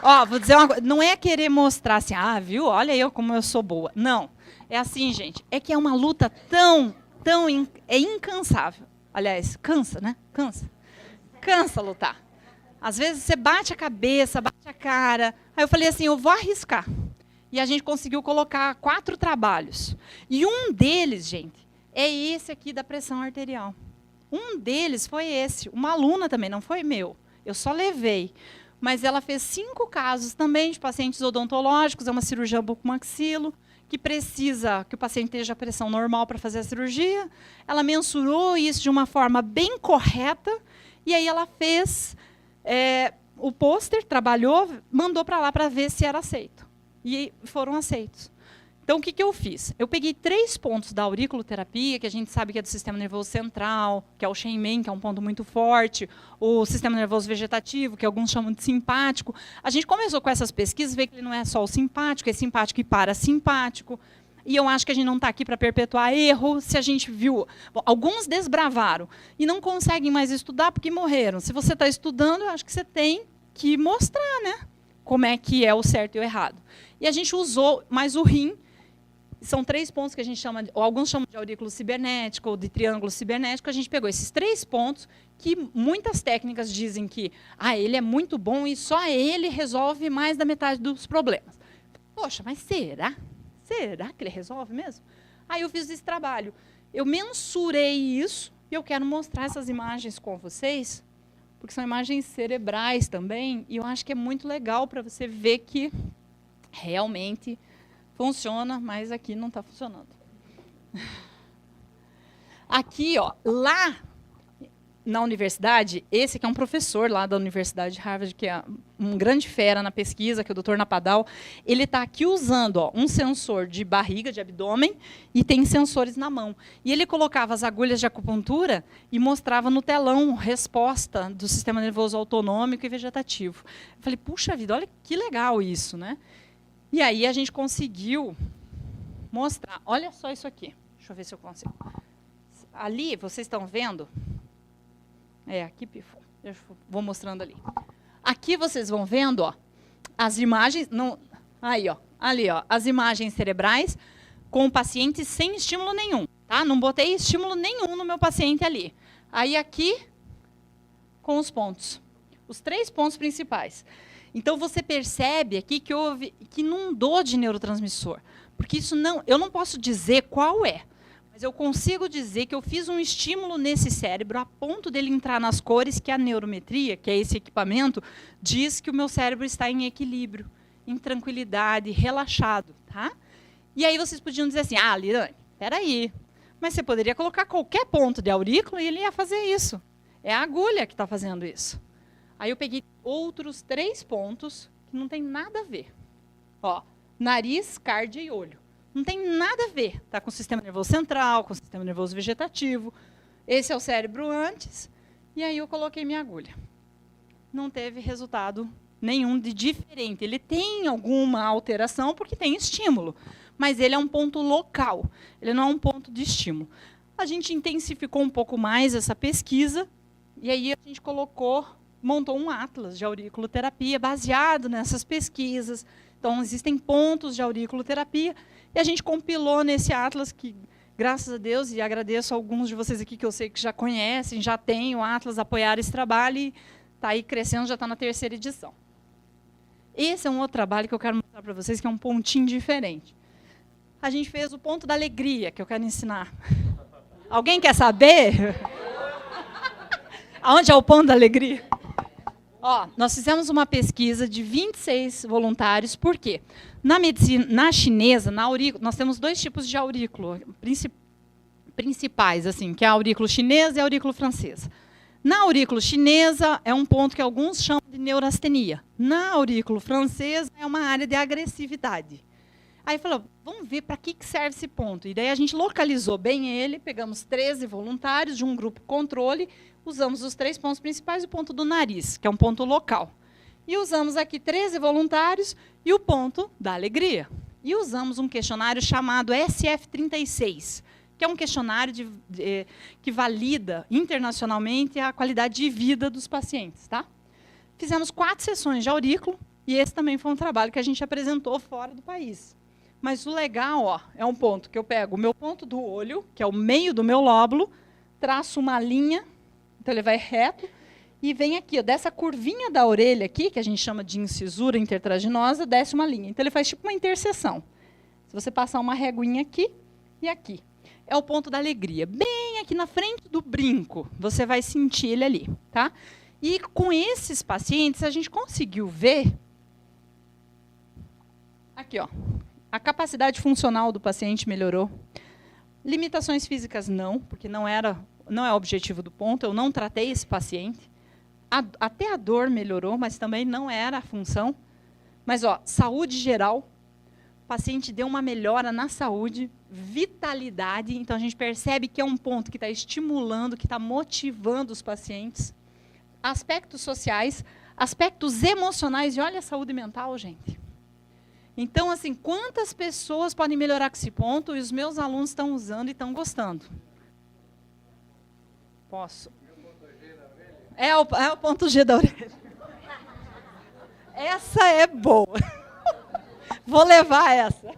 ó, vou dizer uma coisa, não é querer mostrar assim, viu, olha eu como eu sou boa. Não, é assim, gente, é que é uma luta tão incansável. Aliás, cansa, né? Cansa lutar. Às vezes você bate a cabeça, bate a cara. Aí eu falei assim, eu vou arriscar. E a gente conseguiu colocar 4 trabalhos. E um deles, gente, é esse aqui da pressão arterial. Um deles foi esse. Uma aluna também, não foi meu. Eu só levei. Mas ela fez 5 casos também de pacientes odontológicos, é uma cirurgia bucomaxilo, que precisa que o paciente esteja a pressão normal para fazer a cirurgia. Ela mensurou isso de uma forma bem correta, e aí ela fez o pôster, trabalhou, mandou para lá para ver se era aceito. E foram aceitos. Então, o que eu fiz? Eu peguei 3 pontos da auriculoterapia, que a gente sabe que é do sistema nervoso central, que é o Shenmen, que é um ponto muito forte, o sistema nervoso vegetativo, que alguns chamam de simpático. A gente começou com essas pesquisas, vê que ele não é só o simpático, é simpático e parasimpático. E eu acho que a gente não está aqui para perpetuar erro. Se a gente viu, bom, alguns desbravaram e não conseguem mais estudar porque morreram. Se você está estudando, eu acho que você tem que mostrar, né, como é que é o certo e o errado. E a gente usou mais o rim. São 3 pontos que a gente chama, ou alguns chamam de aurículo cibernético, ou de triângulo cibernético. A gente pegou esses 3 pontos, que muitas técnicas dizem que ele é muito bom e só ele resolve mais da metade dos problemas. Poxa, mas será? Será que ele resolve mesmo? Aí eu fiz esse trabalho. Eu mensurei isso, e eu quero mostrar essas imagens com vocês, porque são imagens cerebrais também, e eu acho que é muito legal para você ver que realmente funciona, mas aqui não está funcionando. Aqui, ó, lá na universidade, esse aqui é um professor lá da Universidade de Harvard, que é um grande fera na pesquisa, que é o Dr. Napadal. Ele está aqui usando um sensor de barriga, de abdômen, e tem sensores na mão. E ele colocava as agulhas de acupuntura e mostrava no telão resposta do sistema nervoso autonômico e vegetativo. Eu falei, puxa vida, olha que legal isso, né? E aí a gente conseguiu mostrar. Olha só isso aqui. Deixa eu ver se eu consigo. Ali, vocês estão vendo? Aqui pifou. Vou mostrando ali. Aqui vocês vão vendo, ó, as imagens. Aí, ó, ali, ó, as imagens cerebrais com o paciente sem estímulo nenhum. Tá? Não botei estímulo nenhum no meu paciente ali. Aí aqui, com os pontos. Os 3 pontos principais. Então, você percebe aqui que inundou de neurotransmissor. Porque isso eu não posso dizer qual é, mas eu consigo dizer que eu fiz um estímulo nesse cérebro a ponto dele entrar nas cores que a neurometria, que é esse equipamento, diz que o meu cérebro está em equilíbrio, em tranquilidade, relaxado. Tá? E aí vocês podiam dizer assim, Lirane, espera aí, mas você poderia colocar qualquer ponto de aurículo e ele ia fazer isso. É a agulha que está fazendo isso. Aí eu peguei outros 3 pontos que não tem nada a ver. Ó, nariz, cárdia e olho. Não tem nada a ver. Está com o sistema nervoso central, com o sistema nervoso vegetativo. Esse é o cérebro antes. E aí eu coloquei minha agulha. Não teve resultado nenhum de diferente. Ele tem alguma alteração porque tem estímulo. Mas ele é um ponto local. Ele não é um ponto de estímulo. A gente intensificou um pouco mais essa pesquisa. E aí a gente montou um atlas de auriculoterapia baseado nessas pesquisas. Então, existem pontos de auriculoterapia. E a gente compilou nesse atlas, que, graças a Deus, e agradeço a alguns de vocês aqui que eu sei que já conhecem, já tem o atlas, apoiar esse trabalho, e está aí crescendo, já está na 3ª edição. Esse é um outro trabalho que eu quero mostrar para vocês, que é um pontinho diferente. A gente fez o ponto da alegria, que eu quero ensinar. Alguém quer saber? Aonde é o ponto da alegria? Ó, nós fizemos uma pesquisa de 26 voluntários, por quê? Na medicina, na chinesa, na aurícula, nós temos 2 tipos de aurículo principais, assim, que é a aurículo chinesa e a aurículo francesa. Na aurículo chinesa é um ponto que alguns chamam de neurastenia. Na aurículo francesa é uma área de agressividade. Aí falou, vamos ver para que serve esse ponto. E daí a gente localizou bem ele, pegamos 13 voluntários de um grupo controle, usamos os 3 pontos principais e o ponto do nariz, que é um ponto local. E usamos aqui 13 voluntários e o ponto da alegria. E usamos um questionário chamado SF36, que é um questionário que valida internacionalmente a qualidade de vida dos pacientes. Tá? Fizemos 4 sessões de aurículo, e esse também foi um trabalho que a gente apresentou fora do país. Mas o legal, ó, é um ponto que eu pego o meu ponto do olho, que é o meio do meu lóbulo, traço uma linha, então ele vai reto, e vem aqui, ó, dessa curvinha da orelha aqui, que a gente chama de incisura intertraginosa, desce uma linha. Então, ele faz tipo uma interseção. Se você passar uma reguinha aqui e aqui. É o ponto da alegria. Bem aqui na frente do brinco, você vai sentir ele ali. Tá? E com esses pacientes, a gente conseguiu ver... Aqui, ó, a capacidade funcional do paciente melhorou. Limitações físicas não, porque não é o objetivo do ponto. Eu não tratei esse paciente. Até a dor melhorou, mas também não era a função. Mas, ó, saúde geral, o paciente deu uma melhora na saúde, vitalidade. Então, a gente percebe que é um ponto que está estimulando, que está motivando os pacientes. Aspectos sociais, aspectos emocionais. E olha a saúde mental, gente. Então, assim, quantas pessoas podem melhorar com esse ponto e os meus alunos estão usando e estão gostando? Posso? É o ponto G da orelha. Essa é boa. Vou levar essa.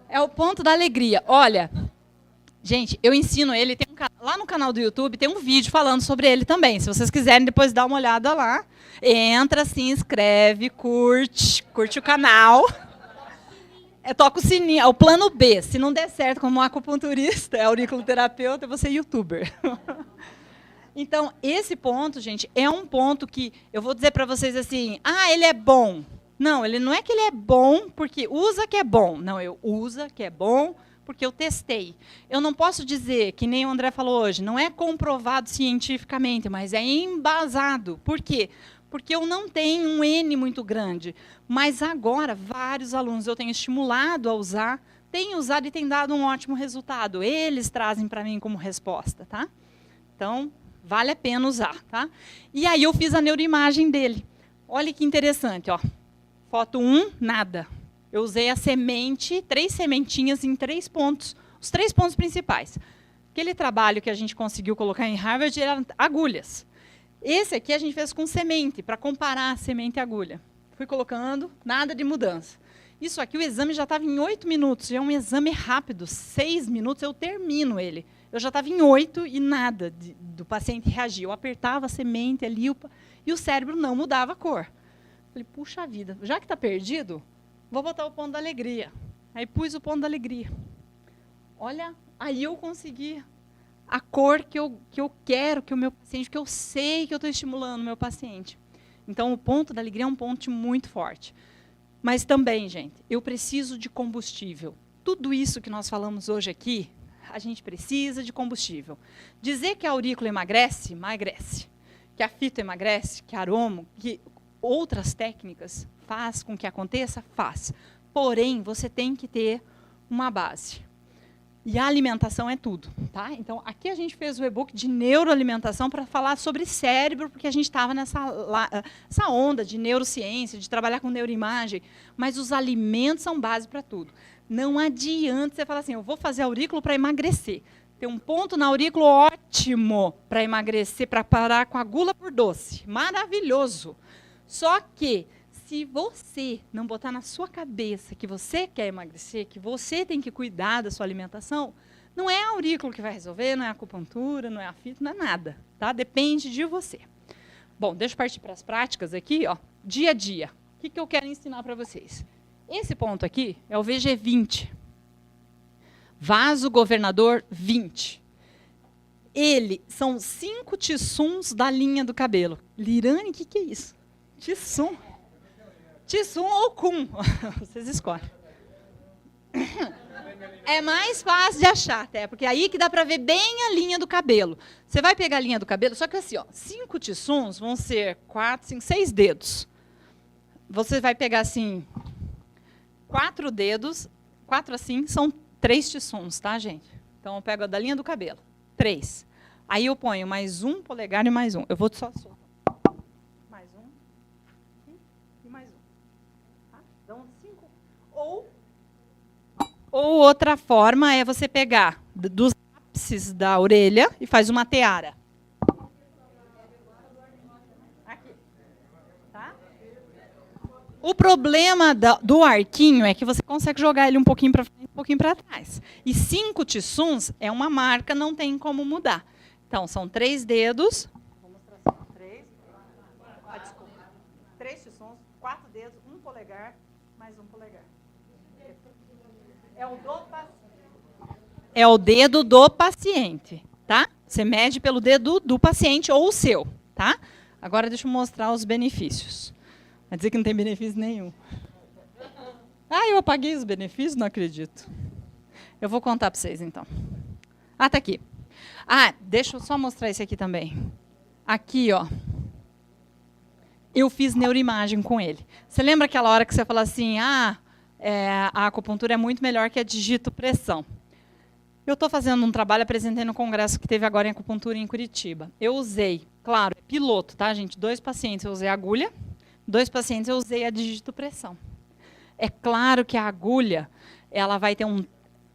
É o ponto da alegria. Olha, gente, eu ensino ele, lá no canal do YouTube tem um vídeo falando sobre ele também. Se vocês quiserem depois dar uma olhada lá, entra, se inscreve, curte o canal. Toca o sininho, é o plano B. Se não der certo como acupunturista, auriculoterapeuta, você é youtuber. Então, esse ponto, gente, é um ponto que eu vou dizer para vocês assim, ele é bom. Não, ele não é que ele é bom porque usa que é bom. Não, eu usa que é bom porque eu testei. Eu não posso dizer, que nem o André falou hoje, não é comprovado cientificamente, mas é embasado. Por quê? Porque eu não tenho um N muito grande. Mas agora, vários alunos eu tenho estimulado a usar, têm usado e têm dado um ótimo resultado. Eles trazem para mim como resposta, tá? Então, vale a pena usar, tá? E aí eu fiz a neuroimagem dele. Olha que interessante, ó. Foto 1, nada. Eu usei a semente, 3 sementinhas em 3 pontos, os 3 pontos principais. Aquele trabalho que a gente conseguiu colocar em Harvard eram agulhas. Esse aqui a gente fez com semente, para comparar semente e agulha. Fui colocando, nada de mudança. Isso aqui, o exame já estava em 8 minutos, já é um exame rápido, 6 minutos eu termino ele. Eu já estava em 8 e nada do paciente reagir. Eu apertava a semente ali e o cérebro não mudava a cor. Falei, puxa vida, já que está perdido, vou botar o ponto da alegria. Aí pus o ponto da alegria. Olha, aí eu consegui a cor que eu quero que o meu paciente, que eu sei que eu estou estimulando o meu paciente. Então, o ponto da alegria é um ponto muito forte. Mas também, gente, eu preciso de combustível. Tudo isso que nós falamos hoje aqui, a gente precisa de combustível. Dizer que a aurícula emagrece, emagrece. Que a fito emagrece, que aromo, que outras técnicas faz com que aconteça, faz. Porém, você tem que ter uma base. E a alimentação é tudo, tá? Então, aqui a gente fez o e-book de neuroalimentação para falar sobre cérebro, porque a gente estava essa onda de neurociência, de trabalhar com neuroimagem, mas os alimentos são base para tudo. Não adianta você falar assim, eu vou fazer aurículo para emagrecer. Tem um ponto na aurícula ótimo para emagrecer, para parar com a gula por doce. Maravilhoso. Só que, se você não botar na sua cabeça que você quer emagrecer, que você tem que cuidar da sua alimentação, não é a aurícula que vai resolver, não é a acupuntura, não é a fito, não é nada. Tá? Depende de você. Bom, deixa eu partir para as práticas aqui. Ó, dia a dia. O que eu quero ensinar para vocês? Esse ponto aqui é o VG20. Vaso governador 20. Ele são 5 tissuns da linha do cabelo. Lirane, o que é isso? Tissum. Tissum ou cum, vocês escolhem. É mais fácil de achar, até, porque é aí que dá para ver bem a linha do cabelo. Você vai pegar a linha do cabelo, só que assim, ó, 5 tissuns vão ser 4, 5, 6 dedos. Você vai pegar assim, 4 dedos, 4 assim, são 3 tissuns, tá, gente? Então, eu pego a da linha do cabelo, 3. Aí eu ponho mais 1 polegar e mais 1. Eu vou só soltar. Mais 1 e mais 1. Tá? Então, 5. Ou outra forma é você pegar dos ápices da orelha e faz uma teara. Aqui. Tá? O problema do arquinho é que você consegue jogar ele um pouquinho para frente, um pouquinho para trás. E 5 tissuns é uma marca, não tem como mudar. Então, são 3 dedos. Vou mostrar assim, 3. Desculpa. 3 xixons, 4 dedos, 1 polegar, mais 1 polegar. É o dedo do paciente, tá? Você mede pelo dedo do paciente ou o seu, tá? Agora deixa eu mostrar os benefícios. Vai dizer que não tem benefício nenhum. Ah, eu apaguei os benefícios? Não acredito. Eu vou contar para vocês, então. Ah, tá aqui. Ah, deixa eu só mostrar esse aqui também. Aqui, ó. Eu fiz neuroimagem com ele. Você lembra aquela hora que você falou assim, a acupuntura é muito melhor que a digitopressão? Eu estou fazendo um trabalho, apresentei no congresso que teve agora em acupuntura em Curitiba. Eu usei, claro, piloto, tá, gente? 2 pacientes eu usei a agulha, 2 pacientes eu usei a digitopressão. É claro que a agulha, ela vai ter um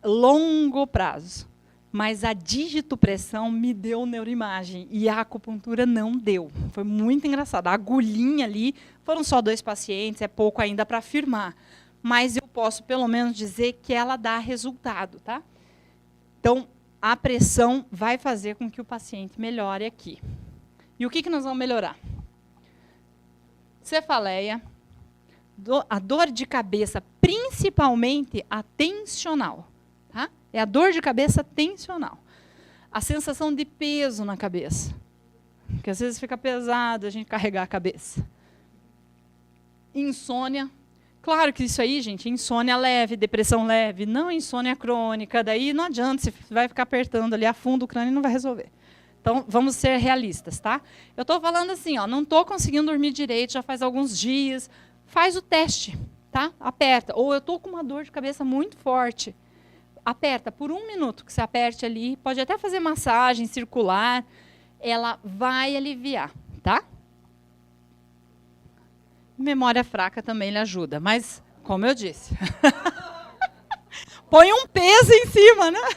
longo prazo, mas a digitopressão me deu neuroimagem e a acupuntura não deu. Foi muito engraçado. A agulhinha ali, foram só 2 pacientes, é pouco ainda para afirmar, mas eu posso pelo menos dizer que ela dá resultado, tá? Então, a pressão vai fazer com que o paciente melhore aqui. E o que nós vamos melhorar? Cefaleia, a dor de cabeça, principalmente a tensional. Tá? É a dor de cabeça tensional. A sensação de peso na cabeça. Porque às vezes fica pesado a gente carregar a cabeça. Insônia. Claro que isso aí, gente, insônia leve, depressão leve, não insônia crônica, daí não adianta, você vai ficar apertando ali a fundo o crânio e não vai resolver. Então, vamos ser realistas, tá? Eu estou falando assim, ó, não estou conseguindo dormir direito, já faz alguns dias, faz o teste, tá? Aperta. Ou eu estou com uma dor de cabeça muito forte, aperta por 1 minuto, que você aperte ali, pode até fazer massagem circular, ela vai aliviar, tá? Memória fraca também lhe ajuda, mas, como eu disse, põe um peso em cima, né?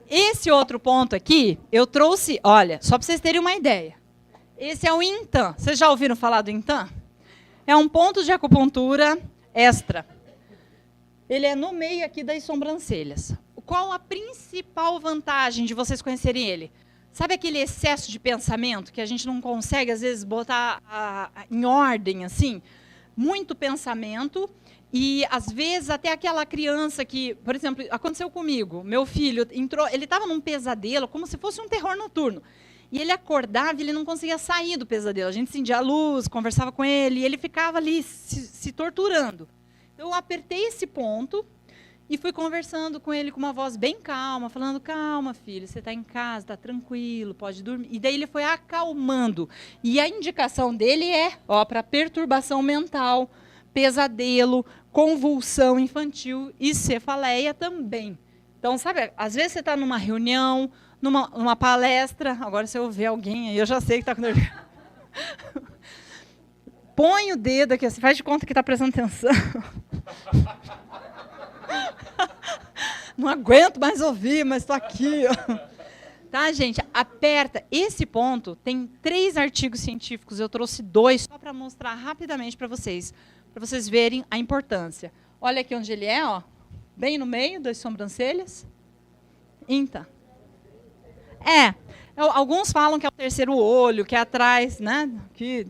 Esse outro ponto aqui, eu trouxe, olha, só para vocês terem uma ideia. Esse é o Intan. Vocês já ouviram falar do Intan? É um ponto de acupuntura extra. Ele é no meio aqui das sobrancelhas. Qual a principal vantagem de vocês conhecerem ele? Sabe aquele excesso de pensamento que a gente não consegue, às vezes, botar em ordem, assim? Muito pensamento e, às vezes, até aquela criança que, por exemplo, aconteceu comigo. Meu filho entrou, ele estava num pesadelo, como se fosse um terror noturno. E ele acordava e ele não conseguia sair do pesadelo. A gente acendia a luz, conversava com ele, e ele ficava ali se torturando. Eu apertei esse ponto e fui conversando com ele com uma voz bem calma, falando, calma, filho, você está em casa, está tranquilo, pode dormir. E daí ele foi acalmando. E a indicação dele é para perturbação mental, pesadelo, convulsão infantil e cefaleia também. Então, sabe, às vezes você está numa reunião, numa palestra, agora se eu ver alguém aí, eu já sei que está com dor. Põe o dedo aqui, você faz de conta que está prestando atenção. Não aguento mais ouvir, mas estou aqui. Tá, gente? Aperta. Esse ponto tem 3 artigos científicos. Eu trouxe 2 só para mostrar rapidamente para vocês verem a importância. Olha aqui onde ele é, ó, bem no meio das sobrancelhas. Então. Alguns falam que é o terceiro olho, que é atrás, né? Que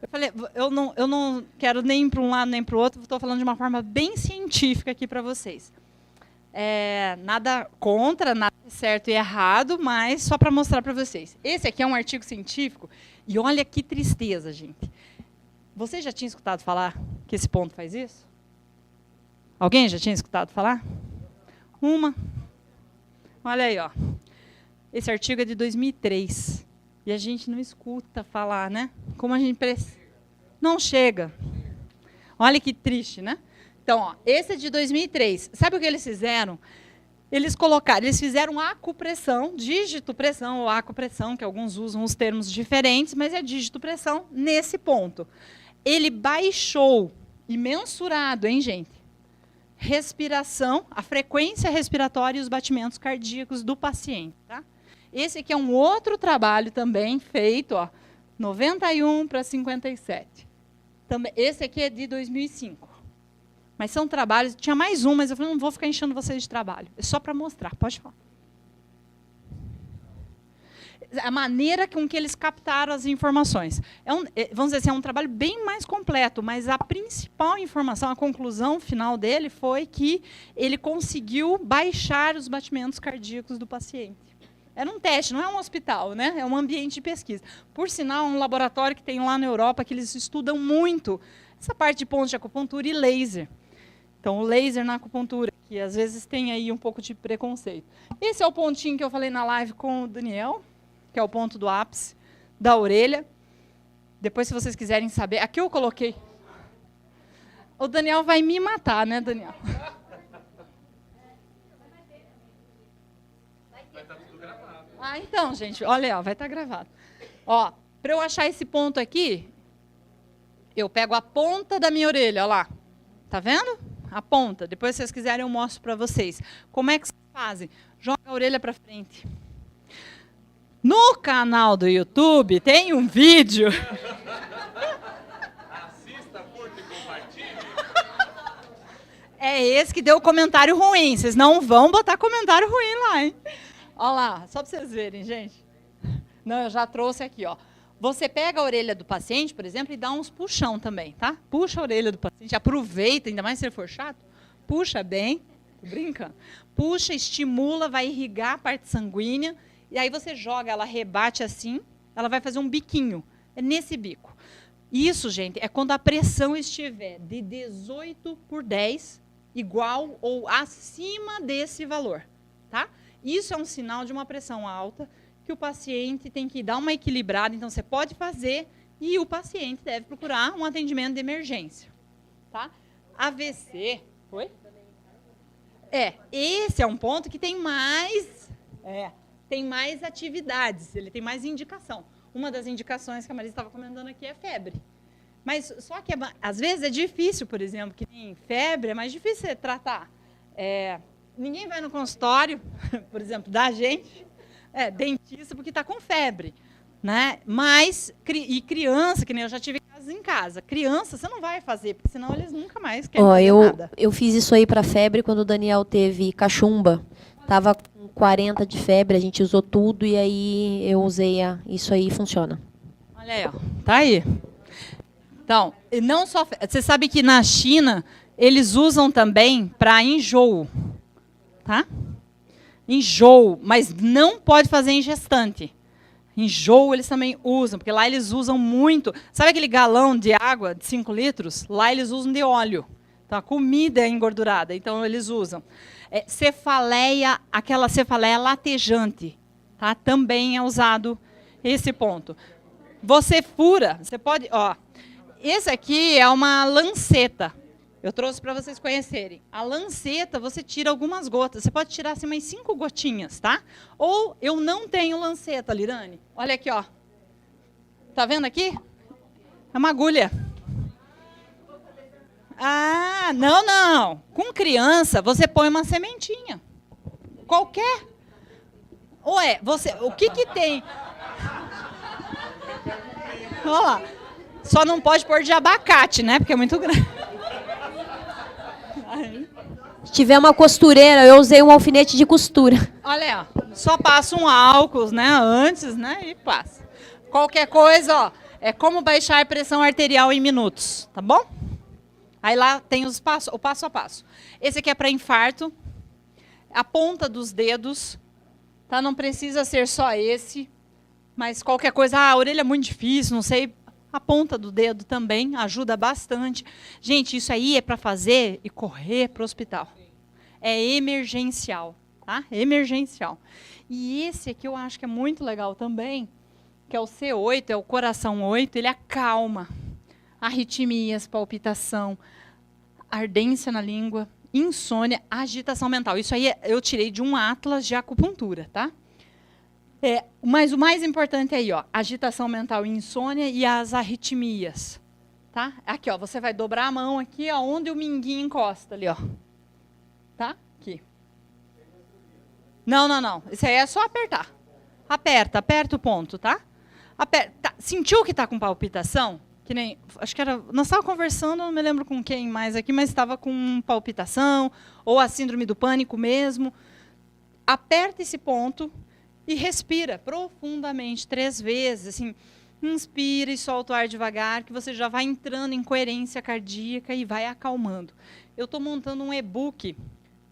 eu falei, eu não quero nem para um lado nem para o outro. Estou falando de uma forma bem científica aqui para vocês. Nada contra, nada certo e errado, mas só para mostrar para vocês. Esse aqui é um artigo científico e olha que tristeza, gente. Você já tinha escutado falar que esse ponto faz isso? Alguém já tinha escutado falar? Uma. Olha aí, ó. Esse artigo é de 2003 e a gente não escuta falar, né? Como a gente não chega. Olha que triste, né? Então, ó, esse é de 2003. Sabe o que eles fizeram? Eles fizeram acupressão, digitopressão ou acupressão, que alguns usam os termos diferentes, mas é digitopressão nesse ponto. Ele baixou, e mensurado, hein, gente? Respiração, a frequência respiratória e os batimentos cardíacos do paciente. Tá? Esse aqui é um outro trabalho também feito, ó, 91 para 57. Também, esse aqui é de 2005. Mas são trabalhos, tinha mais um, mas eu falei, não vou ficar enchendo vocês de trabalho. É só para mostrar, pode falar. a maneira com que eles captaram as informações. Vamos dizer assim, é um trabalho bem mais completo, mas a principal informação, a conclusão final dele foi que ele conseguiu baixar os batimentos cardíacos do paciente. Era um teste, não é um hospital, né? É um ambiente de pesquisa. Por sinal, um laboratório que tem lá na Europa, que eles estudam muito essa parte de pontos de acupuntura e laser. Então, o laser na acupuntura, que às vezes tem aí um pouco de preconceito. Esse é o pontinho que eu falei na live com o Daniel, que é o ponto do ápice da orelha. Depois, se vocês quiserem saber, aqui eu coloquei. O Daniel vai me matar, né, Daniel?
Vai estar tudo gravado.
Ah, então, gente, olha, ó, vai estar gravado. Ó, para eu achar esse ponto aqui, eu pego a ponta da minha orelha, ó lá. Tá vendo? A ponta. Depois, se vocês quiserem, eu mostro para vocês. Como é que vocês fazem? Joga a orelha para frente. No canal do YouTube tem um vídeo.
Assista, curta e compartilhe.
É esse que deu o comentário ruim. Vocês não vão botar comentário ruim lá, hein? Olha lá, só para vocês verem, gente. Não, eu já trouxe aqui, ó. Você pega a orelha do paciente, por exemplo, e dá uns puxão também, tá? Puxa a orelha do paciente, aproveita, ainda mais se ele for chato, puxa bem, brinca. Puxa, estimula, vai irrigar a parte sanguínea, e aí você joga, ela rebate assim, ela vai fazer um biquinho. É nesse bico. Isso, gente, é quando a pressão estiver de 18/10, igual ou acima desse valor, tá? Isso é um sinal de uma pressão alta, que o paciente tem que dar uma equilibrada, então você pode fazer e o paciente deve procurar um atendimento de emergência. Tá? AVC. Oi? Esse é um ponto que tem mais atividades, ele tem mais indicação. Uma das indicações que a Marisa estava comentando aqui é febre. Mas só que às vezes é difícil, por exemplo, que nem febre, é mais difícil você tratar. Ninguém vai no consultório, por exemplo, da gente, dentista, porque está com febre, né? Mas, e criança, que nem eu já tive casos em casa, criança você não vai fazer, porque senão eles nunca mais querem fazer nada.
Eu fiz isso aí para febre quando o Daniel teve cachumba. Tava com 40 de febre, a gente usou tudo e aí eu usei isso aí e funciona.
Olha aí, ó, tá aí. Então, não só, você sabe que na China eles usam também para enjoo, tá? Enjoo, mas não pode fazer em gestante. Enjoo eles também usam, porque lá eles usam muito. Sabe aquele galão de água de 5 litros? Lá eles usam de óleo. Então, a comida é engordurada, então eles usam. Cefaleia, aquela cefaleia latejante, tá? Também é usado esse ponto. Você fura, você pode... Ó, esse aqui é uma lanceta. Eu trouxe para vocês conhecerem. A lanceta, você tira algumas gotas. Você pode tirar assim, umas 5 gotinhas, tá? Ou eu não tenho lanceta, Lirane. Olha aqui, ó. Tá vendo aqui? É uma agulha. Ah, não, não. Com criança, você põe uma sementinha. Qualquer. Ué, o que tem? Olha lá. Só não pode pôr de abacate, né? Porque é muito grande.
Se tiver uma costureira, eu usei um alfinete de costura.
Olha, ó, só passa um álcool, né, antes, né, e passa. Qualquer coisa, ó, é como baixar a pressão arterial em minutos, tá bom? Aí lá tem o passo a passo. Esse aqui é para infarto, a ponta dos dedos, tá? Não precisa ser só esse, mas qualquer coisa, a orelha é muito difícil, não sei, a ponta do dedo também ajuda bastante. Gente, isso aí é para fazer e correr para o hospital. É emergencial, tá? Emergencial. E esse aqui eu acho que é muito legal também, que é o C8, é o coração 8, ele acalma arritmias, palpitação, ardência na língua, insônia, agitação mental. Isso aí eu tirei de um atlas de acupuntura, tá? Mas o mais importante é aí, ó, agitação mental, insônia e as arritmias, tá? Aqui, ó, você vai dobrar a mão aqui, ó, onde o minguinho encosta ali, ó. Tá? Aqui. Não, não, não. Isso aí é só apertar. Aperta o ponto, tá? Aperta. Sentiu que tá com palpitação? Que nem, acho que era, nós estávamos conversando, não me lembro com quem mais aqui, mas estava com palpitação, ou a síndrome do pânico mesmo. Aperta esse ponto E respira profundamente 3 vezes, assim, inspira e solta o ar devagar, que você já vai entrando em coerência cardíaca e vai acalmando. Eu estou montando um e-book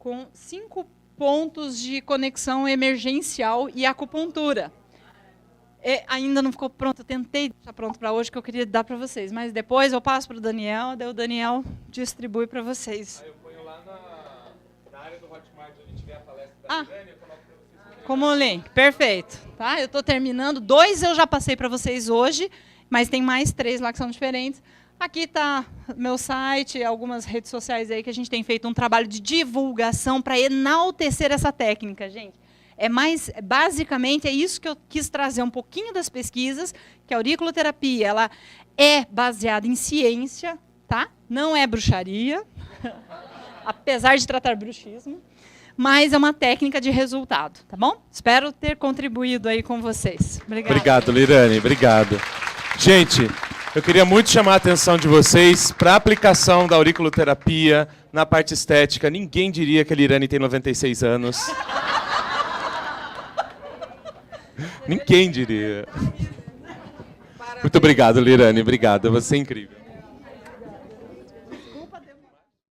com 5 pontos de conexão emergencial e acupuntura. Ainda não ficou pronto, eu tentei deixar pronto para hoje, que eu queria dar para vocês, mas depois eu passo para o Daniel, daí o Daniel distribui para vocês.
Aí eu ponho lá na área do Hotmart, onde tiver a palestra da Irene, eu coloco para vocês.
Como link, perfeito. Tá? Eu estou terminando, 2 eu já passei para vocês hoje, mas tem mais 3 lá que são diferentes. Aqui está meu site, algumas redes sociais aí que a gente tem feito um trabalho de divulgação para enaltecer essa técnica, gente. Basicamente, é isso que eu quis trazer um pouquinho das pesquisas, que a auriculoterapia ela é baseada em ciência, tá? Não é bruxaria, apesar de tratar bruxismo, mas é uma técnica de resultado, tá bom? Espero ter contribuído aí com vocês. Obrigada.
Obrigado, Lirane, obrigado. Gente, eu queria muito chamar a atenção de vocês para a aplicação da auriculoterapia na parte estética. Ninguém diria que a Lirane tem 96 anos. Ninguém diria. Muito obrigado, Lirane. Obrigado. Você é incrível.